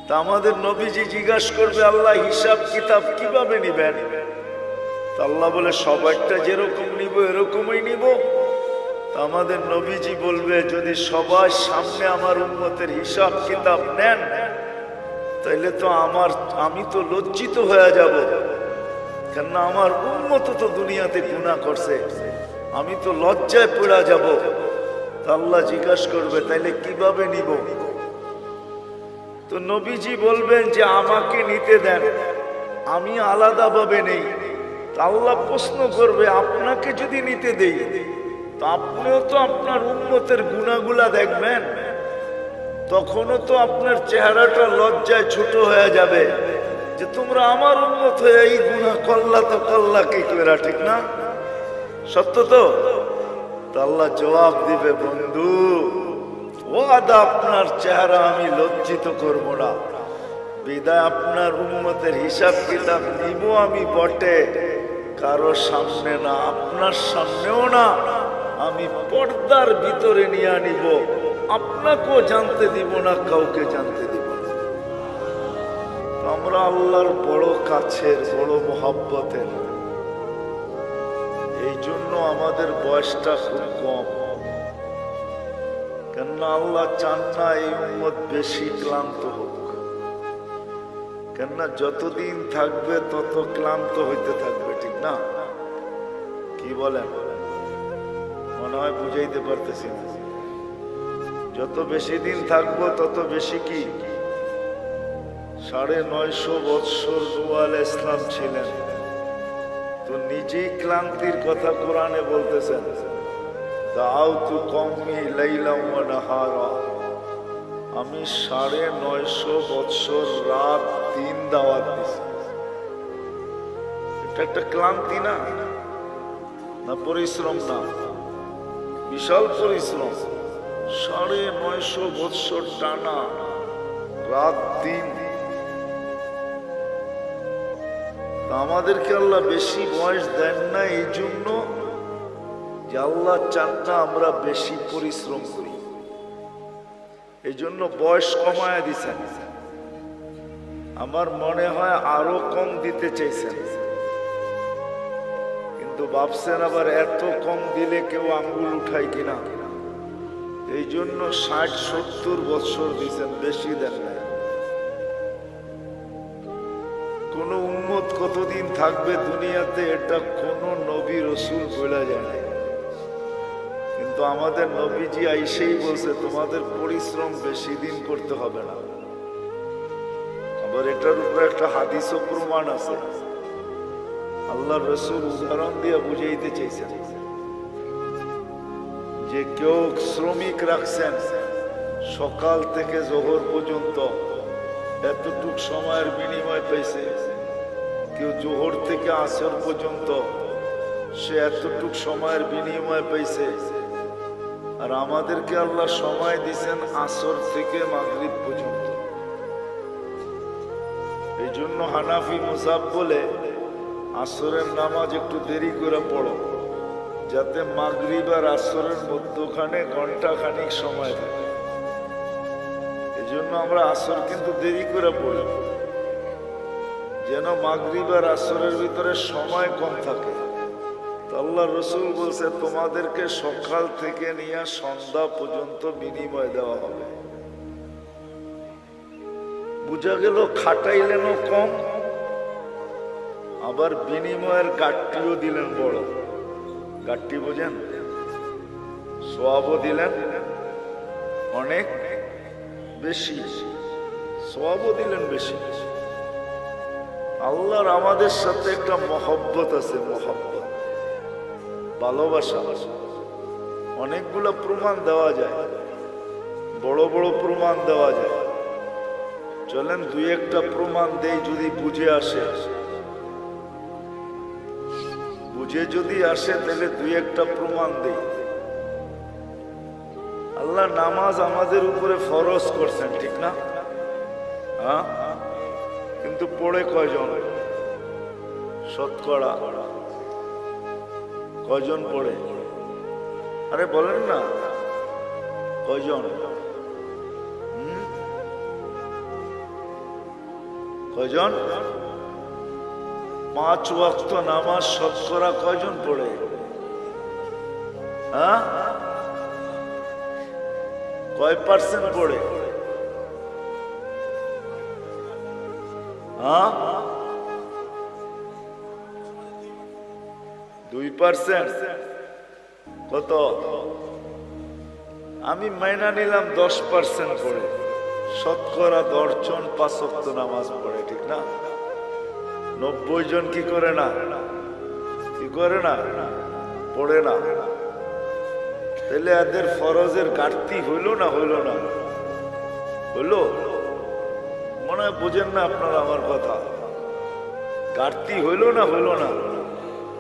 তা আমাদের নবীজি জিজ্ঞাসা করবে, আল্লাহ হিসাব কিতাব কিভাবে নিবেন? তা আল্লাহ বলে, সবাইটা যেরকম নিব এরকমই নিব। তা আমাদের নবীজি বলবে, যদি সবার সামনে আমার উম্মতের হিসাব কিতাব নেন, তাইলে তো আমি তো লজ্জিত হয়ে যাব, কেননা আমার উম্মত তো দুনিয়াতে গুনাহ করছে, আমি তো লজ্জায় পড়া যাব। তা আল্লাহ জিজ্ঞাসা করবে, তাইলে কিভাবে নিব? তো নবীজি বলবেন যে আমাকে নিতে দেন, আমি আলাদাভাবে নেই। তা আল্লাহ প্রশ্ন করবে, আপনাকে যদি নিতে দেই, তো আপনিও তো আপনার উম্মতের গুনাহগুলা দেখবেন, তখনও তো আপনার চেহারাটা লজ্জায় ছোট হয়ে যাবে যে তোমরা আমার উম্মত হয়ে এই গুনাহ করলা, তো করলা কি করে, ঠিক না? সত্য তো? আল্লাহ জবাব দিবে, বন্ধু ওয়াদা, আপনার চেহারা আমি লজ্জিত করব না, বিদায় আপনার উম্মতের হিসাব কিতাব নিব আমি বটে, কারো সামনে না, আপনার সামনেও না, আমি পর্দার ভিতরে নিয়ে নিব, আপনাকেও জানতে দিব না, কাউকে জানতে দিব না। আমরা আল্লাহর বড় কাছের, বড় মোহাব্বতের, এই জন্য আমাদের বয়সটা খুব কম, কেননা আল্লাহ চান না এই উম্মত বেশি ক্লান্ত হোক, কেননা যতদিন থাকবে তত ক্লান্ত হইতে থাকবে, ঠিক না? কি বলেন? মনে হয় বুঝাইতে পারতেছি না। যত বেশি দিন থাকবো তত বেশি কি, 950 বৎসর নূহ আলাইহিস সালাম ছিলেন, তো নিজেই ক্লান্তির কথা কোরআনে বলতেছেন, দাউতু কওমি লাইলাম ওয়া নাহারা, আমি 950 বৎসর রাত দিন দাওয়াত দিছি। এটা একটা ক্লান্তি না? না পরিশ্রম? না, বিশাল পরিশ্রম। 950 বৎসর টানা রাত দিন। আমাদেরকে আল্লাহ বেশি বয়স দেন না এই জন্য যে আল্লাহ চান না আমরা বেশি পরিশ্রম করি, এই জন্য বয়স কমায় দিছেন। আমার মনে হয় আরো কম দিতে চাইছেন, কিন্তু ভাবছেন আবার এত কম দিলে কেউ আঙ্গুল উঠায় কিনা, এই জন্য 60-70 বৎসর দিছেন, বেশি দেন নাই। কোন উম্মত কতদিন থাকবে দুনিয়াতে এটা কোন নবী রসুল বলা যায় না, কিন্তু আমাদের নবীজি আইসেই বলছে তোমাদের পরিশ্রম বেশি দিন করতে হবে না। আবার এটার উপরে একটা হাদিসও প্রমাণ আছে, আল্লাহ রসুল উদাহরণ দিয়ে বুঝাইতে চাইছেন যে কেউ শ্রমিক রাখছেন সকাল থেকে জোহর পর্যন্ত, এতটুক সময়ের বিনিময় পাইছে। কেউ জোহর থেকে আসর পর্যন্ত, সে এতটুক সময়ের বিনিময় পাইছে। আর আমাদেরকে আল্লাহ সময় দিছেন আসর থেকে মাগরিব পর্যন্ত। এই জন্য হানাফি মুসাব বলে আসরের নামাজ একটু দেরি করে পড়ো, যাতে মাগরিব আর আসরের মধ্যখানে ঘন্টাখানিক সময় থাকে। এই জন্য আমরা আসর কিন্তু দেরি করে পড়ি, যেন মাগরিব আর আসরের ভিতরে সময় কম থাকে। আল্লাহ রসুল বলছে তোমাদেরকে সকাল থেকে নিয়ে সন্ধ্যা পর্যন্ত বিনিময় দেওয়া হবে। বুঝা গেল খাটাইলেনও কম, আবার বিনিময়ের গাঠটিও দিলেন বড়। গাঠটি বোঝেন? সওয়াবও দিলেন অনেক বেশি, সওয়াবও দিলেন বেশি। আল্লাহর আমাদের সাথে একটা মহব্বত আছে, মহব্বত, ভালোবাসা। অনেকগুলো প্রমাণ দেওয়া যায়, বড় বড় প্রমাণ দেওয়া যায়। চলেন দুই একটা প্রমাণ দেই, যদি বুঝে আসে। বুঝে যদি আসে তাহলে দুই একটা প্রমাণ দেই। আল্লাহ নামাজ আমাদের উপরে ফরজ করছেন, ঠিক না? হ্যাঁ, কিন্তু পড়ে কয়জন? শতকরা কয়জন পড়ে? আরে বলেন না, কয়জন? কয়জন? 5 ওয়াক্ত নামাজ শতকরা কয়জন পড়ে? হ্যাঁ, কয় পার্সেন্ট পড়ে? হ্যাঁ, 2%। কত? আমি মাইনা নিলাম 10% পড়ে। শতকরা 10 জন 5 ওয়াক্ত নামাজ পড়ে, ঠিক না? 90 জন কি করে না? কি করে না? পড়ে না। তাহলে এদের ফরজের ঘাটতি হইল না? হইল না? হইল? মনে হয় বুঝেন না আপনারা আমার কথা। ঘাটতি হইল না? হইল না?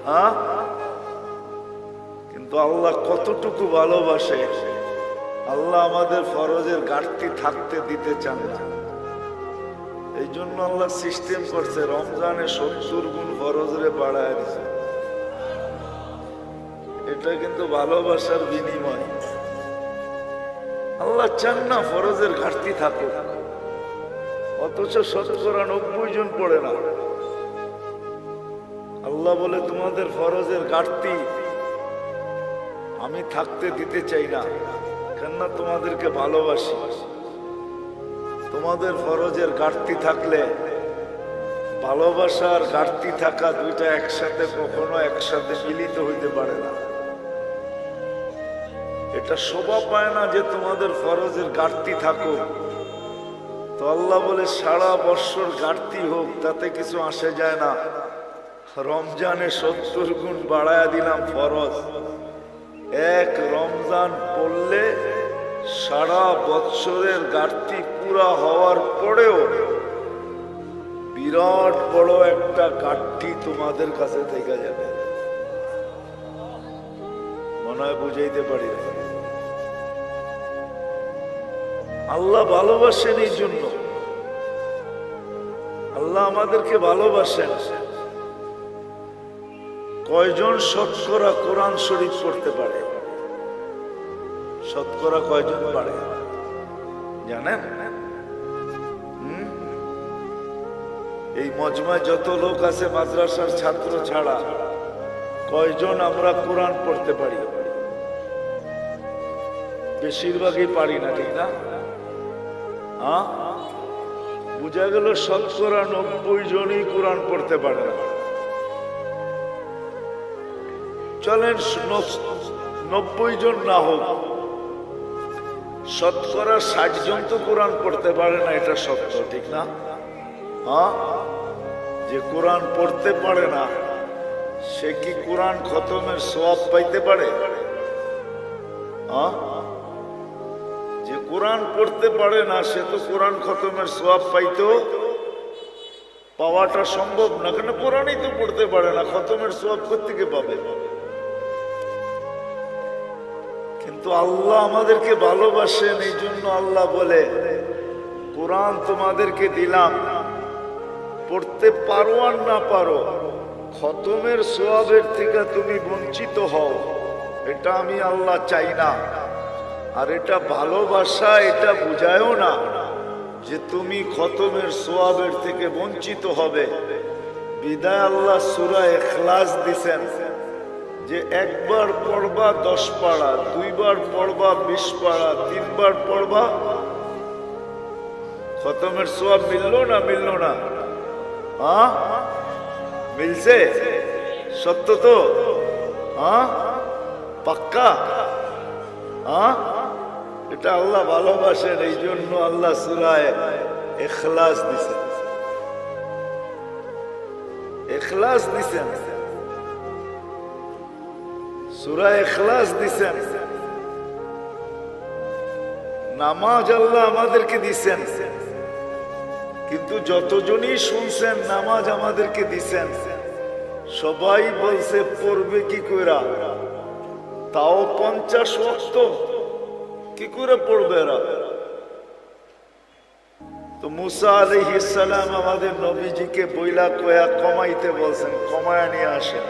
হ্যাঁ, কিন্তু আল্লাহ কতটুকু ভালোবাসে। আল্লাহ আমাদের ফরজের ঘাটতি থাকতে দিতে চান না। এই জন্য আল্লাহ সিস্টেম করছে, রমজানে 70 গুণ ফরজরে বাড়ায় দিছে। এটা কিন্তু ভালোবাসার বিনিময়। আল্লাহ চান না ফরজের ঘাটতি থাকুক, অথচ শতকরা 90 জন পড়ে না। আল্লাহ বলে তোমাদের ফরজের ঘাটতি আমি থাকতে দিতে চাই না, কেননা তোমাদেরকে ভালোবাসি। তোমাদের ফরজের ঘাটতি থাকলে, ভালোবাসার ঘাটতি থাকা দুইটা একসাথে কখনো একসাথে মিলিত হইতে পারে না। এটা শোভা পায় না যে তোমাদের ফরজের ঘাটতি থাকুক। তো আল্লাহ বলে সারা বৎসর ঘাটতি হোক, তাতে কিছু আসে যায় না। রমজানে 70 গুণ বাড়ায়া দিলাম ফরজ। এক রমজান পড়লে সারা বৎসরের ঘাটতি পুরা হওয়ার পরেও বিরাট বড় একটা ঘাটতি তোমাদের কাছে থেকে যাবে। মনে হয় বুঝাইতে পারি না। আল্লাহ ভালোবাসেন, এই জন্য আল্লাহ আমাদেরকে ভালোবাসেন। কয়জন শতকরা কোরআন শরীফ পড়তে পারে? শতকরা কয়জন পারে জানেন? এই মজমায় যত লোক আছে মাদ্রাসার ছাত্র ছাড়া কয়জন আমরা কোরআন পড়তে পারি? বেশিরভাগই পারি না, ঠিক না? হ্যাঁ, বুঝা গেল শতকরা 90 জনই কোরআন পড়তে পারে না। চলেন 90 জন না হোক, শতকরা 60 জন তো কোরআন পড়তে পারে না, এটা সত্য, ঠিক না? হ্যাঁ, যে কোরআন পড়তে পারে না সে কি কোরআন খতমের সওয়াব পাইতে পারে? হ্যাঁ, যে কোরআন পড়তে পারে না সে তো কোরআন খতমের সওয়াব পাওয়াটা সম্ভব না, কেন কোরআনই তো পড়তে পারে না, খতমের সওয়াব কোত্থেকে পাবে? কিন্তু আল্লাহ আমাদেরকে ভালোবাসেন, এই জন্য আল্লাহ বলে কোরআন তোমাদেরকে দিলাম, পড়তে পারো আর না পারো, খতমের সওয়াবের থেকে তুমি বঞ্চিত হও, এটা আমি আল্লাহ চাই না। আর এটা ভালোবাসা, এটা বুঝায়ও না যে তুমি খতমের সওয়াবের থেকে বঞ্চিত হবে। বিদায় আল্লাহ সূরা ইখলাস দিছেন যে একবার পড়বা 10 পারা, 2 বার পড়বা 20 পারা, 3 বার পড়বা, খতমের সওয়াব মিললো না? মিললো না? হ্যাঁ, মিলছে? সত্য তো? হ্যাঁ, পাক্কা? হ্যাঁ, এটা আল্লাহ ভালোবাসেন, এই জন্য আল্লাহ সূরা ইখলাস দিছেন। ইখলাস দিছেন, সূরা ইখলাস দিছেন। নামাজ আল্লাহ আমাদেরকে দিছেন, কিন্তু যতজনই শুনছেন নামাজ আমাদেরকে দিছেন, সবাই বলছে পড়বে কি কইরা? তাও 50 ওয়াক্ত কি করে পড়বে এরা? তো মুসা আলাইহিস সালাম আমাদের নবীজিকে বইলা কয়া কমাইতে বলছেন, কমায়া নিয়ে আসেন।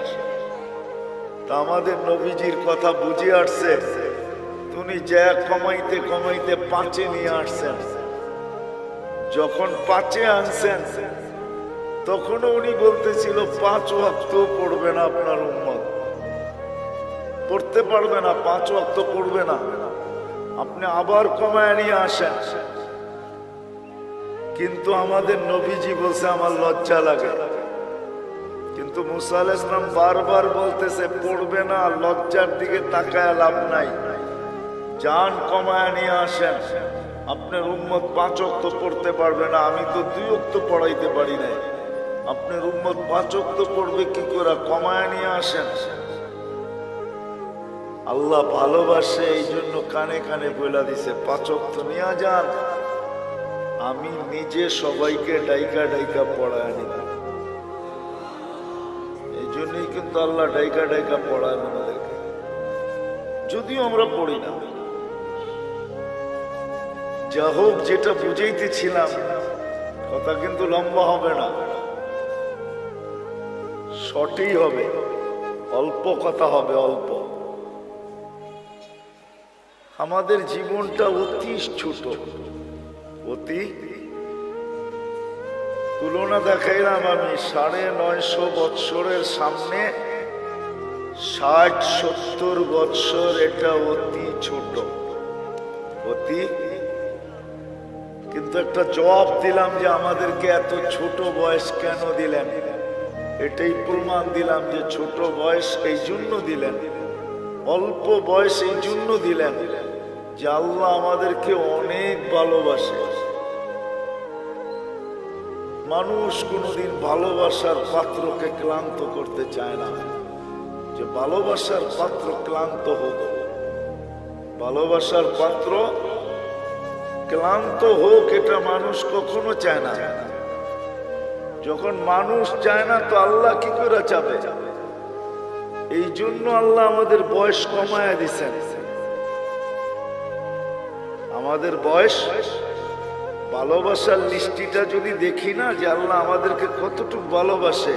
তা আমাদের নবীজির কথা বুঝে আসছে, তুমি যা কমাইতে কমাইতে 5-এ নিয়ে আসছেন। যখন 5-এ আনছেন তখনও উনি বলতেছিল 5 ওয়াক্ত পড়বে না আপনার উম্মত, পড়তে পারবে না, 5 ওয়াক্ত পড়বে না, আপনি আবার কমায় নিয়ে আসেন। কিন্তু আমাদের নবীজি বলছে আমার লজ্জা লাগে। কিন্তু মুসা আলাইহিস সালাম বারবার বলতেছে পড়বে না, লজ্জার দিকে তাকায় লাভ নাই, জান কমায় নিয়ে আসেন। আপনার উম্মত 5 ওয়াক্ত পড়তে পারবে না, আমি তো 2 ওয়াক্ত পড়াইতে পারি নাই, আপনার উম্মত 5 ওয়াক্ত পড়বে কি করে, কমায় নিয়ে আসেন। আল্লাহ ভালোবাসে, এই জন্য কানে কানে বলে দিছে 5 ওয়াক্ত নিয়ে যান, আমি নিজে সবাইকে ডাইকা ডাইকা পড়ায় নিব। এই জন্যই কিন্তু আল্লাহ ডাইকা ডাইকা পড়ায় আমাদেরকে, যদিও আমরা পড়ি না। যা হোক, যেটা বুঝাইতেছিলাম, কথা কিন্তু লম্বা হবে না, শর্টই হবে, অল্প কথা হবে, অল্প। আমাদের জীবনটা অতি ছোট, অতি। তুলনা দেখাইলাম আমি, 950 বৎসরের সামনে 60-70 বৎসর, এটা অতি ছোট, অতি। কিন্তু একটা জবাব দিলাম যে আমাদেরকে এত ছোট বয়স কেন দিলেন, এটাই প্রমাণ দিলাম যে ছোট বয়স এই জন্য দিলেন, অল্প বয়স এই জন্য দিলেন যে আল্লাহ আমাদেরকে অনেক ভালোবাসে। মানুষ কোনোদিন ভালোবাসার পাত্রকে ক্লান্ত করতে চায় না, যে ভালোবাসার পাত্র ক্লান্ত হোক, ভালোবাসার পাত্র ক্লান্ত হোক, এটা মানুষ কখনো চায় না। যখন মানুষ চায় না তো আল্লাহ কি করে চাবে? এই জন্য আল্লাহ আমাদের বয়স কমায় দিছেন। আমাদের বয়স, ভালোবাসার লিস্টিটা যদি দেখি না যে আল্লাহ আমাদেরকে কতটুকু ভালোবাসে,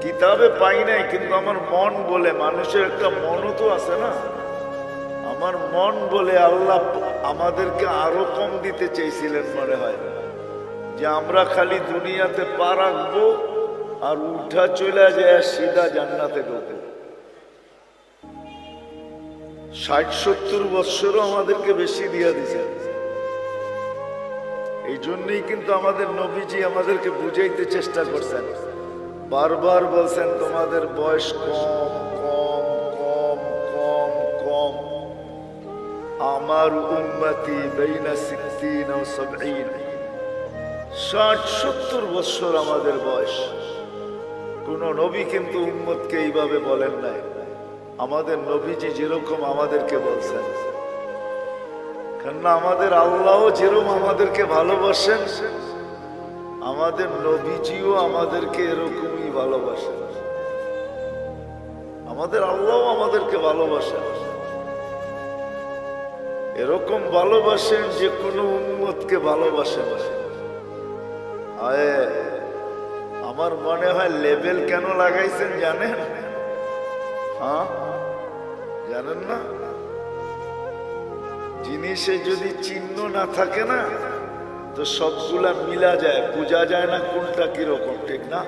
কিতাবে পাই নাই, কিন্তু আমার মন বলে, মানুষের একটা মনও তো আছে না, আমার মন বলে আল্লাহ আমাদেরকে আরো কম দিতে চেয়েছিলেন মনে হয়, যে আমরা খালি দুনিয়াতে পা রাখবো আর উঠা চলে যায় সিধা জান্নাতে ঢোকে। 60-70 বৎসরও আমাদেরকে বেশি দিয়ে দিছে। এই জন্যই কিন্তু আমাদের নবীজি আমাদেরকে বুঝাইতে চেষ্টা করছেন, বারবার বলছেন তোমাদের বয়স কম কম কম কম কম। আমার উম্মতি বাইনা 60 ও 70, 60-70 বৎসর আমাদের বয়স। কোন নবী কিন্তু উম্মতকে এইভাবে বলেন নাই, আমাদের নবীজি যেরকম আমাদেরকে বলছেন। কেননা আমাদের আল্লাহ যেরকম আমাদেরকে ভালোবাসেন, আমাদের নবীজিও আমাদেরকে এরকমই ভালোবাসেন। আমাদের আল্লাহ আমাদেরকে ভালোবাসেন, এরকম ভালোবাসেন যে কোনো উম্মতকে ভালোবাসেন। আমার মনে হয় লেবেল কেন লাগাইছেন জানেন? হ্যাঁ, জানেন না? জিনিসে যদি চিহ্ন না থাকে না তো সবগুলা মিলা যায়, বোঝা যায় না কোনটা কিরকম, ঠিক না?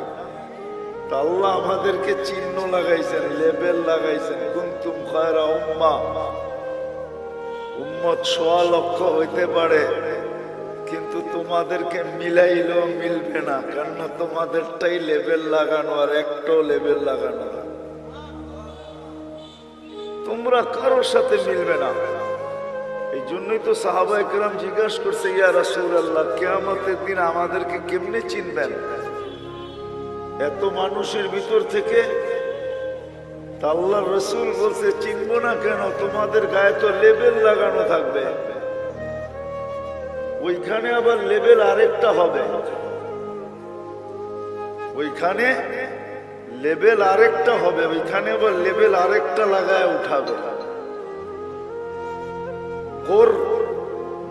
তা আল্লাহ আমাদেরকে চিহ্ন লাগাইছেন, লেবেল লাগাইছেন। কুনতুম খায়রা উম্মাহ, উম্মত 100 লক্ষ হইতে পারে, কিন্তু তোমাদেরকে মিলাইলেও মিলবে না, কারণ তোমাদেরটাই লেবেল লাগানো আর একটাও লেবেল লাগানো না। তোমরা কারোর সাথে মিলবে না। এই জন্যই তো সাহাবায়ে কেরাম জিজ্ঞাসা করছে, ইয়া রাসূলুল্লাহ, কিয়ামতের দিন আমাদেরকে কেমনে চিনবেন এত মানুষের ভিতর থেকে? তা আল্লাহর রাসূল বলছে, চিনব না কেন, তোমাদের গায়ে তো লেবেল লাগানো থাকবে। ওইখানে আবার লেবেল আরেকটা হবে, ওইখানে লেবেল আরেকটা হবে, ওইখানে আবার লেবেল আরেকটা লাগায় উঠাবে। ওর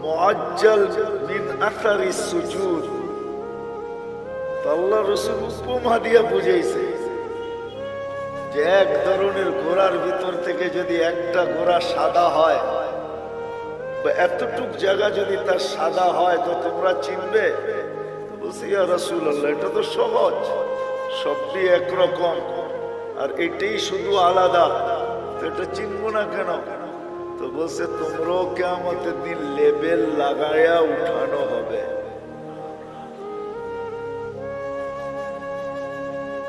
মুআজ্জাল মিন আসারি সুজুদ। আল্লাহ রাসূল উপমা দিয়া বুঝাইছে যে এক ধরনের ঘোড়ার ভিতর থেকে যদি একটা ঘোড়া সাদা হয়, এতটুক জায়গা যদি তার সাদা হয় তো তোমরা চিনবে? বলছি ইয়া রাসূলুল্লাহ, এটা তো সহজ, সবটি একরকম, আর এটাই শুধু আলাদা, তো এটা চিনবো না কেন? তো বলছে তোমরাও কিয়ামতের দিন লেবেল লাগায়া উঠানো হবে।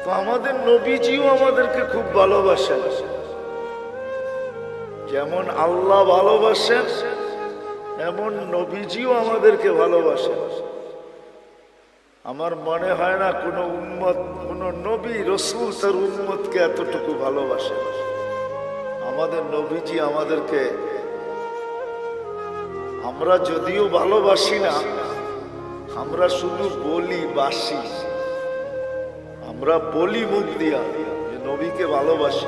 তো আমাদের নবীজিও আমাদেরকে খুব ভালোবাসেন, যেমন আল্লাহ ভালোবাসেন এমন নবীজিও আমাদেরকে ভালোবাসেন। আমার মনে হয় না কোনো উম্মত, কোন নবী রসুল তার উম্মতকে এতটুকু ভালোবাসে। আমাদের নবীজি আমাদেরকে, আমরা যদিও ভালোবাসি না, আমরা শুধু বলি বাসি, আমরা বলি মুখ দিয়া যে নবীকে ভালোবাসি,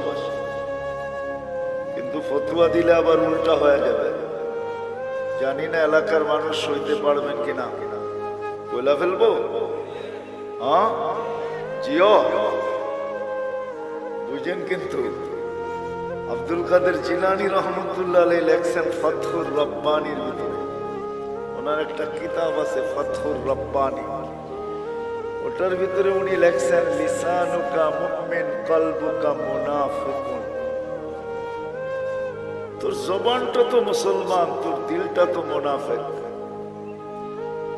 কিন্তু ফতুয়া দিলে আবার উল্টা হয়ে যাবে। জানি না এলাকার মানুষ সইতে পারবেন কিনা, বলে ফেলবো? হ্যাঁ জিও, বুঝেন কিন্তু আব্দুল কাদের জিলানী রহমতুল্লাহ আলাইহি লেখছেন ফাতহুর রব্বানির ভিতরে, ওনার একটা কিতাব আছে ফাতহুর রব্বানি, ওটার ভিতরে উনি লেখছেন লিসানুকা মুমিন কলবুকা মুনাফিকুন। তোর জবানটা তো মুসলমান, তোর দিলটা তো মুনাফিক।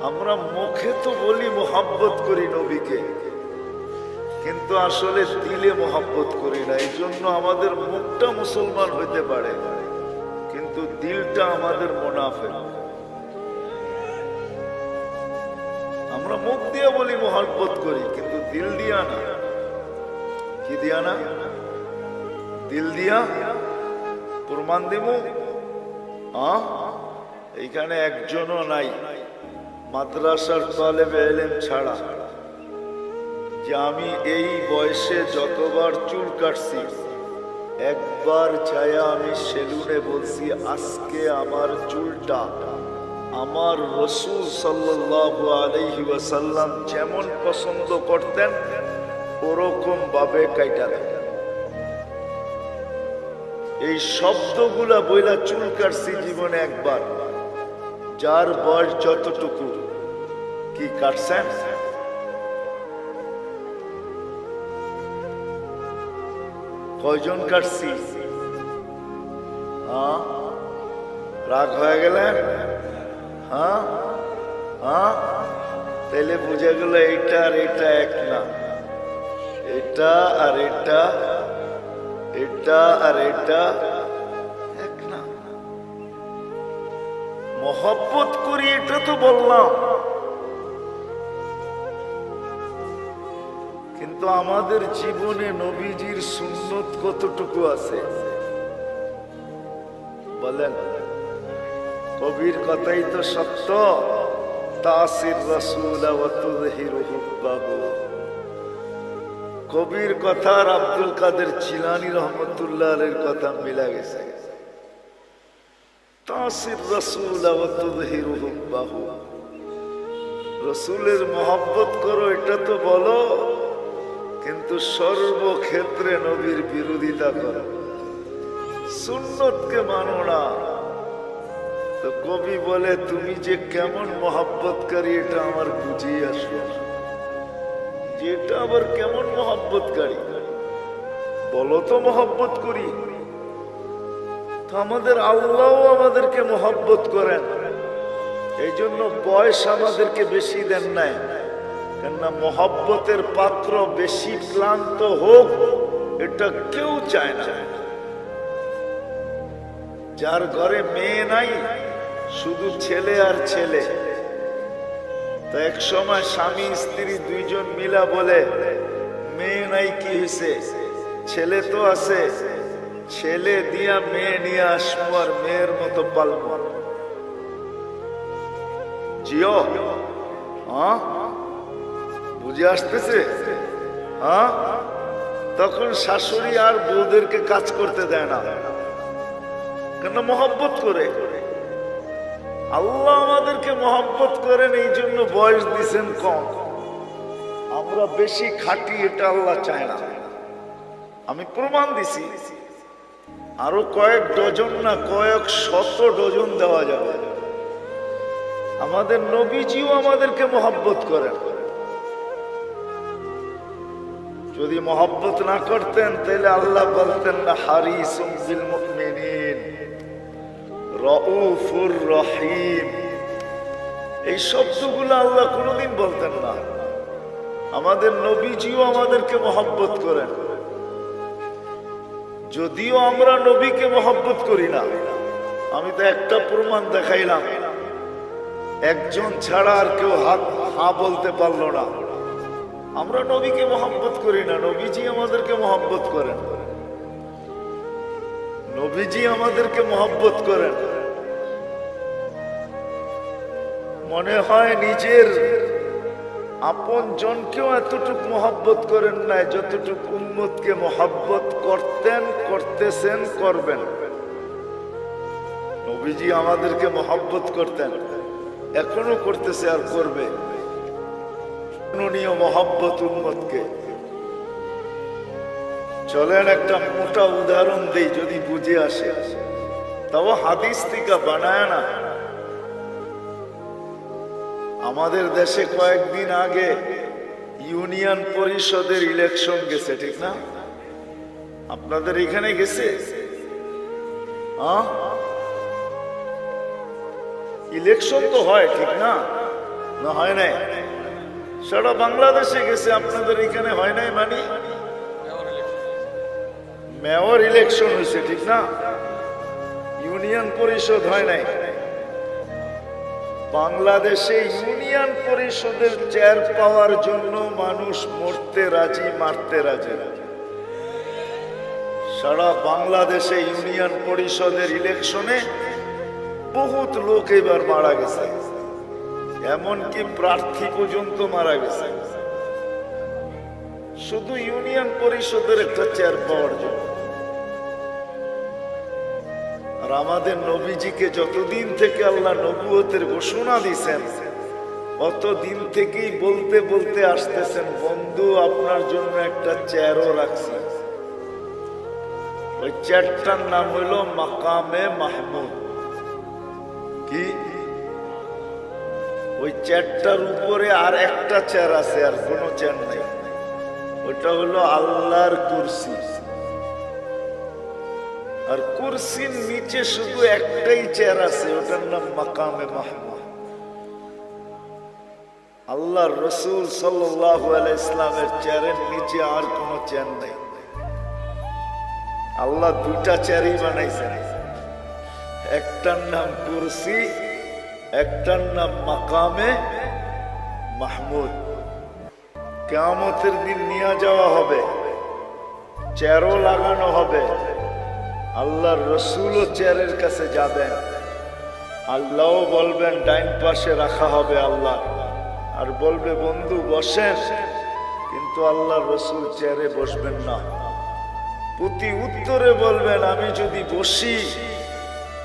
আমরা মুখে তো বলি মোহাব্বত করি নবীকে, কিন্তু আসলে দিলে মোহাব্বত করি না। এই জন্য আমাদের মুখটা মুসলমান হইতে পারে, কিন্তু দিলটা আমাদের মুনাফিক। আমরা মুখ দিয়ে বলি মোহাব্বত করি, কিন্তু দিল দিয়া না। কি দিয়া না? দিল দিয়া। প্রমাণ দিব? এইখানে একজনও নাই মাদ্রাসার তালেবে ইলম ছাড়া যে আমি এই বয়সে যতবার চুল কাটছি, একবার ছায়া আমি সেলুনে বলছি আজকে আমার চুলটা আমার রাসূল সাল্লাল্লাহু আলাইহি ওয়াসাল্লাম যেমন পছন্দ করতেন ওরকম ভাবে কাইটা দেন। এই শব্দগুলা বইলা চুল কাটছি জীবনে একবার। যার বয়স যতটুকু, কি কাটছেন? কয়জন কাটছি? রাগ হয়ে গেলেন? তাইলে বুঝে গেল এইটা আর এটা এক না, এটা আর এটা, এটা আর এটা এক না। মহব্বত করি এটা তো বললাম, কিন্তু আমাদের জীবনে নবীজির সুন্নত কতটুকু আছে বলেন? কবির কথাই তো সত্য, তাসির রাসূল ওয়া তুযহিরু হুব্বাহু। কবির কথা আর আব্দুল কাদের জিলানী রহমতুল্লাহ আলাইহির কথা মিলা গেছে। তাসির রাসূল ওয়া তুযহিরু হুব্বাহু, রাসূলের মহব্বত করো এটা তো বলো, কিন্তু সর্বক্ষেত্রে নবীর বিরোধিতা করো, সুন্নতকে মানো না। তো কবি বলে তুমি যে কেমন মহব্বতকারী এটা আমার বুঝিয়ে আসলো, যেটা আবার কেমন মহব্বতকারী বলো তো? মহব্বত করি তো আমাদের আল্লাহ আমাদেরকে মহব্বত করেন, এই জন্য বয়স আমাদেরকে বেশি দেন নাই, কেননা মহব্বতের পাত্র বেশি ক্লান্ত হোক এটা কেউ চায় না। যার ঘরে মেয়ে নাই, শুধু ছেলে আর ছেলে, তো এক সময় স্বামী স্ত্রী দুইজন মিলা বলে মেয়ে নাই কি হয়েছে, ছেলে তো আছে, ছেলে দিয়া মেয়ে নিয়ে আসবো আর মেয়ের মতো পালবো। জিও, বুঝে আসতেছে? তখন শাশুড়ি আর বউদেরকে কাজ করতে দেয় না, কেন? মহব্বত করে। আল্লাহ আমাদেরকে মহব্বত করেন, এই জন্য বয়স দিচ্ছেন কম। আমরা বেশি খাটি, এটা আল্লাহ চায় না। আমি প্রমাণ দিছি, আরো কয়েক ডজন না কয়েক শত ডজন দেওয়া যাবে। আমাদের নবীজিও আমাদেরকে মহব্বত করেন, যদি মহব্বত না করতেন তাহলে আল্লাহ বলতেন না হারিসুম বিল মুমিনিন, রাউফুর রহিম। এই শব্দগুলো আল্লাহ কোনোদিন বলতেন না। আমাদের নবীজিও আমাদেরকে মহব্বত করেন, যদিও আমরা নবীকে মহব্বত করি না। আমি তো একটা প্রমাণ দেখাইলাম, একজন ছাড়া আর কেউ হ্যাঁ বলতে পারলো না। আমরা নবীকে মহব্বত করি না, নবীজি আমাদেরকে মহব্বত করেন। নবীজি আমাদেরকে মহব্বত করেন। মনে হয় নিজের আপন জনকেও এতটুকু মহব্বত করেন না যতটুকু উম্মতকে মহব্বত করতেন, করতেছেন, করবেন। নবীজি আমাদেরকে মহব্বত করতেন, এখনো করতেছে আর করবে। মহব্বত উম্মতকে। চলেন একটা মোটা উদাহরণ দেই, যদি বুঝে আসে। তাও হাদিস থেকে বানায় না। আমাদের দেশে কয়েকদিন আগে ইউনিয়ন পরিষদের ইলেকশন গেছে, ঠিক না? আপনাদের এখানে গেছে? ইলেকশন তো হয়, ঠিক না? না হয় নাই? সারা বাংলাদেশে গেছে, আপনাদের এখানে হয় নাই? মানে মেয়র ইলেকশন হয়েছে, ঠিক না? ইউনিয়ন পরিষদ হয় নাই। বাংলাদেশে ইউনিয়ন পরিষদের চেয়ার পাওয়ার জন্য মানুষ মরতে রাজি, মারতে রাজি। সারা বাংলাদেশে ইউনিয়ন পরিষদের ইলেকশনে বহুত লোক এবার মারা গেছে, এমনকি প্রার্থী পর্যন্ত মারা গেছে, শুধু ইউনিয়ন পরিষদের একটা চেয়ার পাওয়ার জন্য। আর আমাদের নবীজিকে যতদিন থেকে আল্লাহ নবুয়তের ঘোষণা দিয়েছেন, অতদিন থেকেই বলতে বলতে আসতেছেন, বন্ধু আপনার জন্য একটা চেয়ারও রাখছি। ওই চেয়ারটার নাম হইল মাকামে মাহমুদ। কি? ওই চেয়ারটার উপরে আর একটা চেয়ার আছে, আর কোনো চেয়ার নেই। ওটা হলো আল্লাহর কুরসি। আর কুরসির নিচে শুধু একটাই চেয়ার আছে, ওটার নাম মাকামে মাহমুদ। আল্লাহর রাসূল সাল্লাল্লাহু আলাইহি ইসলামের চেয়ারের নিচে আর কোনো চেয়ার নেই। আল্লাহ দুইটা চেয়ারই বানাইছেন, একটার নাম কুরসি, একটার নাম মাকামে মাহমুদ। কিয়ামতের দিন নিয়ে যাওয়া হবে, চেয়ারও লাগানো হবে। আল্লাহর রাসূলও চেয়ারের কাছে যাবেন, আল্লাহও বলবেন ডাইন পাশে রাখা হবে আল্লাহ, আর বলবে বন্ধু বসেন, কিন্তু আল্লাহর রাসূল চেয়ারে বসবেন না। প্রতি উত্তরে বলবেন আমি যদি বসি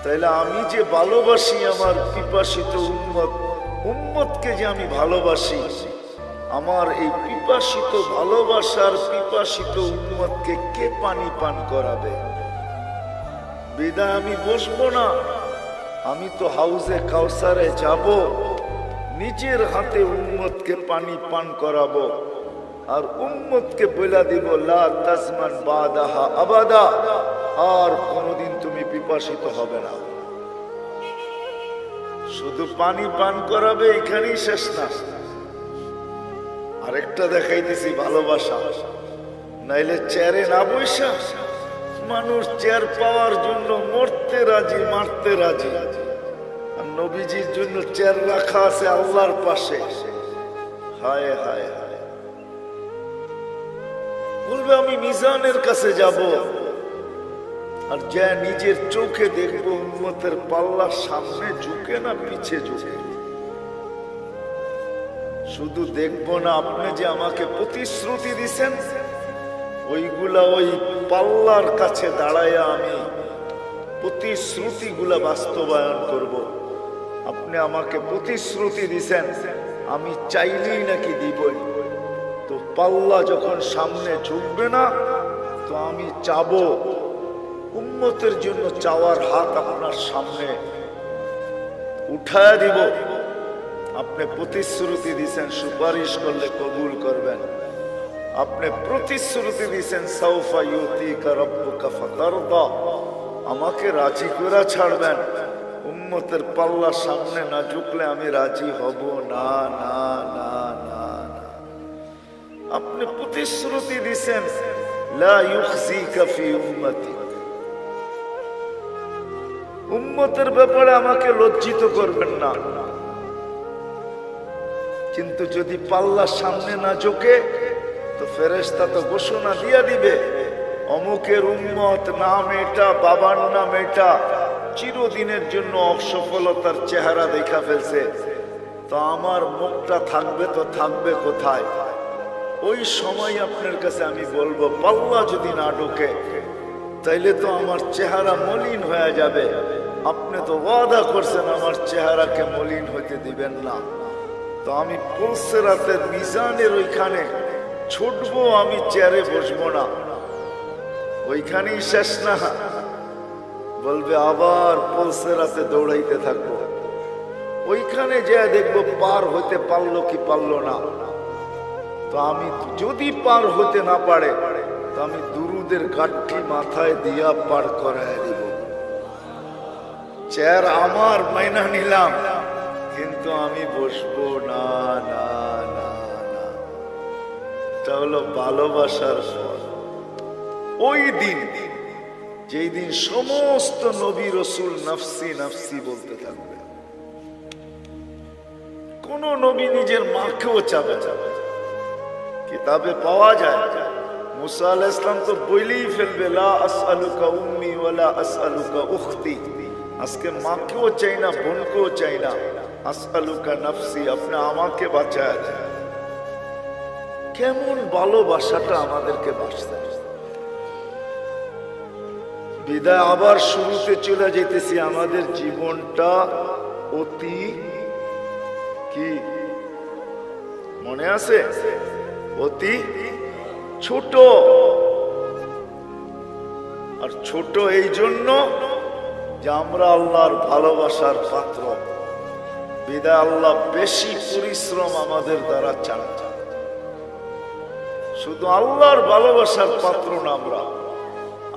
তাহলে আমি যে ভালোবাসি আমার পিপাসিত উম্মতকে যে আমি ভালোবাসি, আমার এই পিপাসিত ভালোবাসার পিপাসিত উম্মতকে কে পানি পান করাবে? বিদায় আমি বসবো না। আমি তো হাউজে কাউসারে যাব, নিজের হাতে উম্মতকে পানি পান করাবো, আর উম্মতকে বলে দিব লা তাজমান বাদাহা আবাদা, আর কোনদিন তুমি পিপাসিত হবে না। শুধু পানি পান করাবে, এখানেই শেষ না। আরেকটা দেখাইতেছি ভালোবাসা। নাইলে চেয়ারে না বইসা মানুষ চেয়ার পাওয়ার জন্য মরতে রাজি, মারতে রাজি। আর নবীজির জন্য চেয়ার রাখা আছে আল্লাহর পাশে। হায় হায় হায়, বলবে আমি মিজানের কাছে যাব, আর যা নিজের চোখে দেখবো উম্মতের পাল্লা সামনে ঝুঁকে না পিছে ঝুঁকে। শুধু দেখবো না, আপনি যে আমাকে প্রতিশ্রুতি দিছেন ওইগুলা ওই পাল্লার কাছে দাঁড়াইয়া আমি প্রতিশ্রুতিগুলা বাস্তবায়ন করব। আপনি আমাকে প্রতিশ্রুতি দিছেন, আমি চাইলেই নাকি দিবই। তো পাল্লা যখন সামনে ঝুঁকবে না, তো আমি চাবো, উম্মতের জন্য চাওয়ার হাত আপনার সামনে উঠায় দিব। আপনি প্রতিশ্রুতি দিছেন সুপারিশ করলে কবুল করবেন। আপনি প্রতিশ্রুতি দিয়েছেন সাউফা ইউতিকা রাব্বুকা ফাতারদা, আমাকে রাজি করে ছাড়বেন, উম্মতের পাল্লার সামনে না ঝুঁকলে আমি রাজি হব না না না না না। আপনি প্রতিশ্রুতি দিয়েছেন লা ইউখজিকা ফি উম্মতিক, উম্মতের ব্যাপারে আমাকে লজ্জিত করবেন না। কিন্তু যদি পাল্লার সামনে না ঝোঁকে তো ফেরেশতা তো ঘোষণা দিয়ে দিবে অমুকের উম্মত নাম এটা, বাবার নাম এটা, চিরদিনের জন্য অসফলতার চেহারা দেখা ফেলছে, তো আমার মুখটা থাকবে তো থাকবে কোথায়? ওই সময় আপনার কাছে আমি বলবো পাল্লা যদি না ঢোকে তাইলে তো আমার চেহারা মলিন হয়ে যাবে। আপনি তো ওয়াদা করছেন আমার চেহারাকে মলিন হইতে দিবেন না। তো আমি পুলসিরাতের মিজানের ওইখানে ছুটবো, আমি চেয়ারে বসবো না, ওইখানেই শেষ না, বলবে আবার পুলসিরাতে দৌড়াইতে থাকবো। ওইখানে যে দেখবো পার হইতে পারলো কি পারলো না। তো আমি যদি পার হতে না পারে তো আমি দুরুদের গাঠি মাথায় দিয়া পার করায় দিব। চেয়ার আমার মাইনা নিলাম, কিন্তু আমি বসবো না না না না। এটা হলো ভালোবাসার ফল। ওই দিন, যেই দিন সমস্ত নবী রাসূল নফসি নফসি বলতে থাকবে, কোন নবী নিজের মাকেও চাবে চাবে। কিতাবে পাওয়া যায় মুসা আলাইহিস সালাম তো বলেই ফেলবে লা আসআলুকা উম্মি ওয়ালা আসআলুকা উখতি, আজকে মাকেও চাই না বোনকেও চাই না, আসআলুকা নফসি, আপনি আমাকে বাঁচায় দেন। কেমন ভালোবাসাটা আমাদেরকে বাঁচতে। বিদায় আবার শুরুতে চলে যেতেছি। আমাদের জীবনটা অতি কি মনে আছে? অতি ছোট। আর ছোট এই জন্য যে আমরা আল্লাহর ভালোবাসার পাত্র। বিদায় আল্লাহ বেশি পরিশ্রম আমাদের দ্বারা চান। শুধু আল্লাহর ভালোবাসার পাত্র না,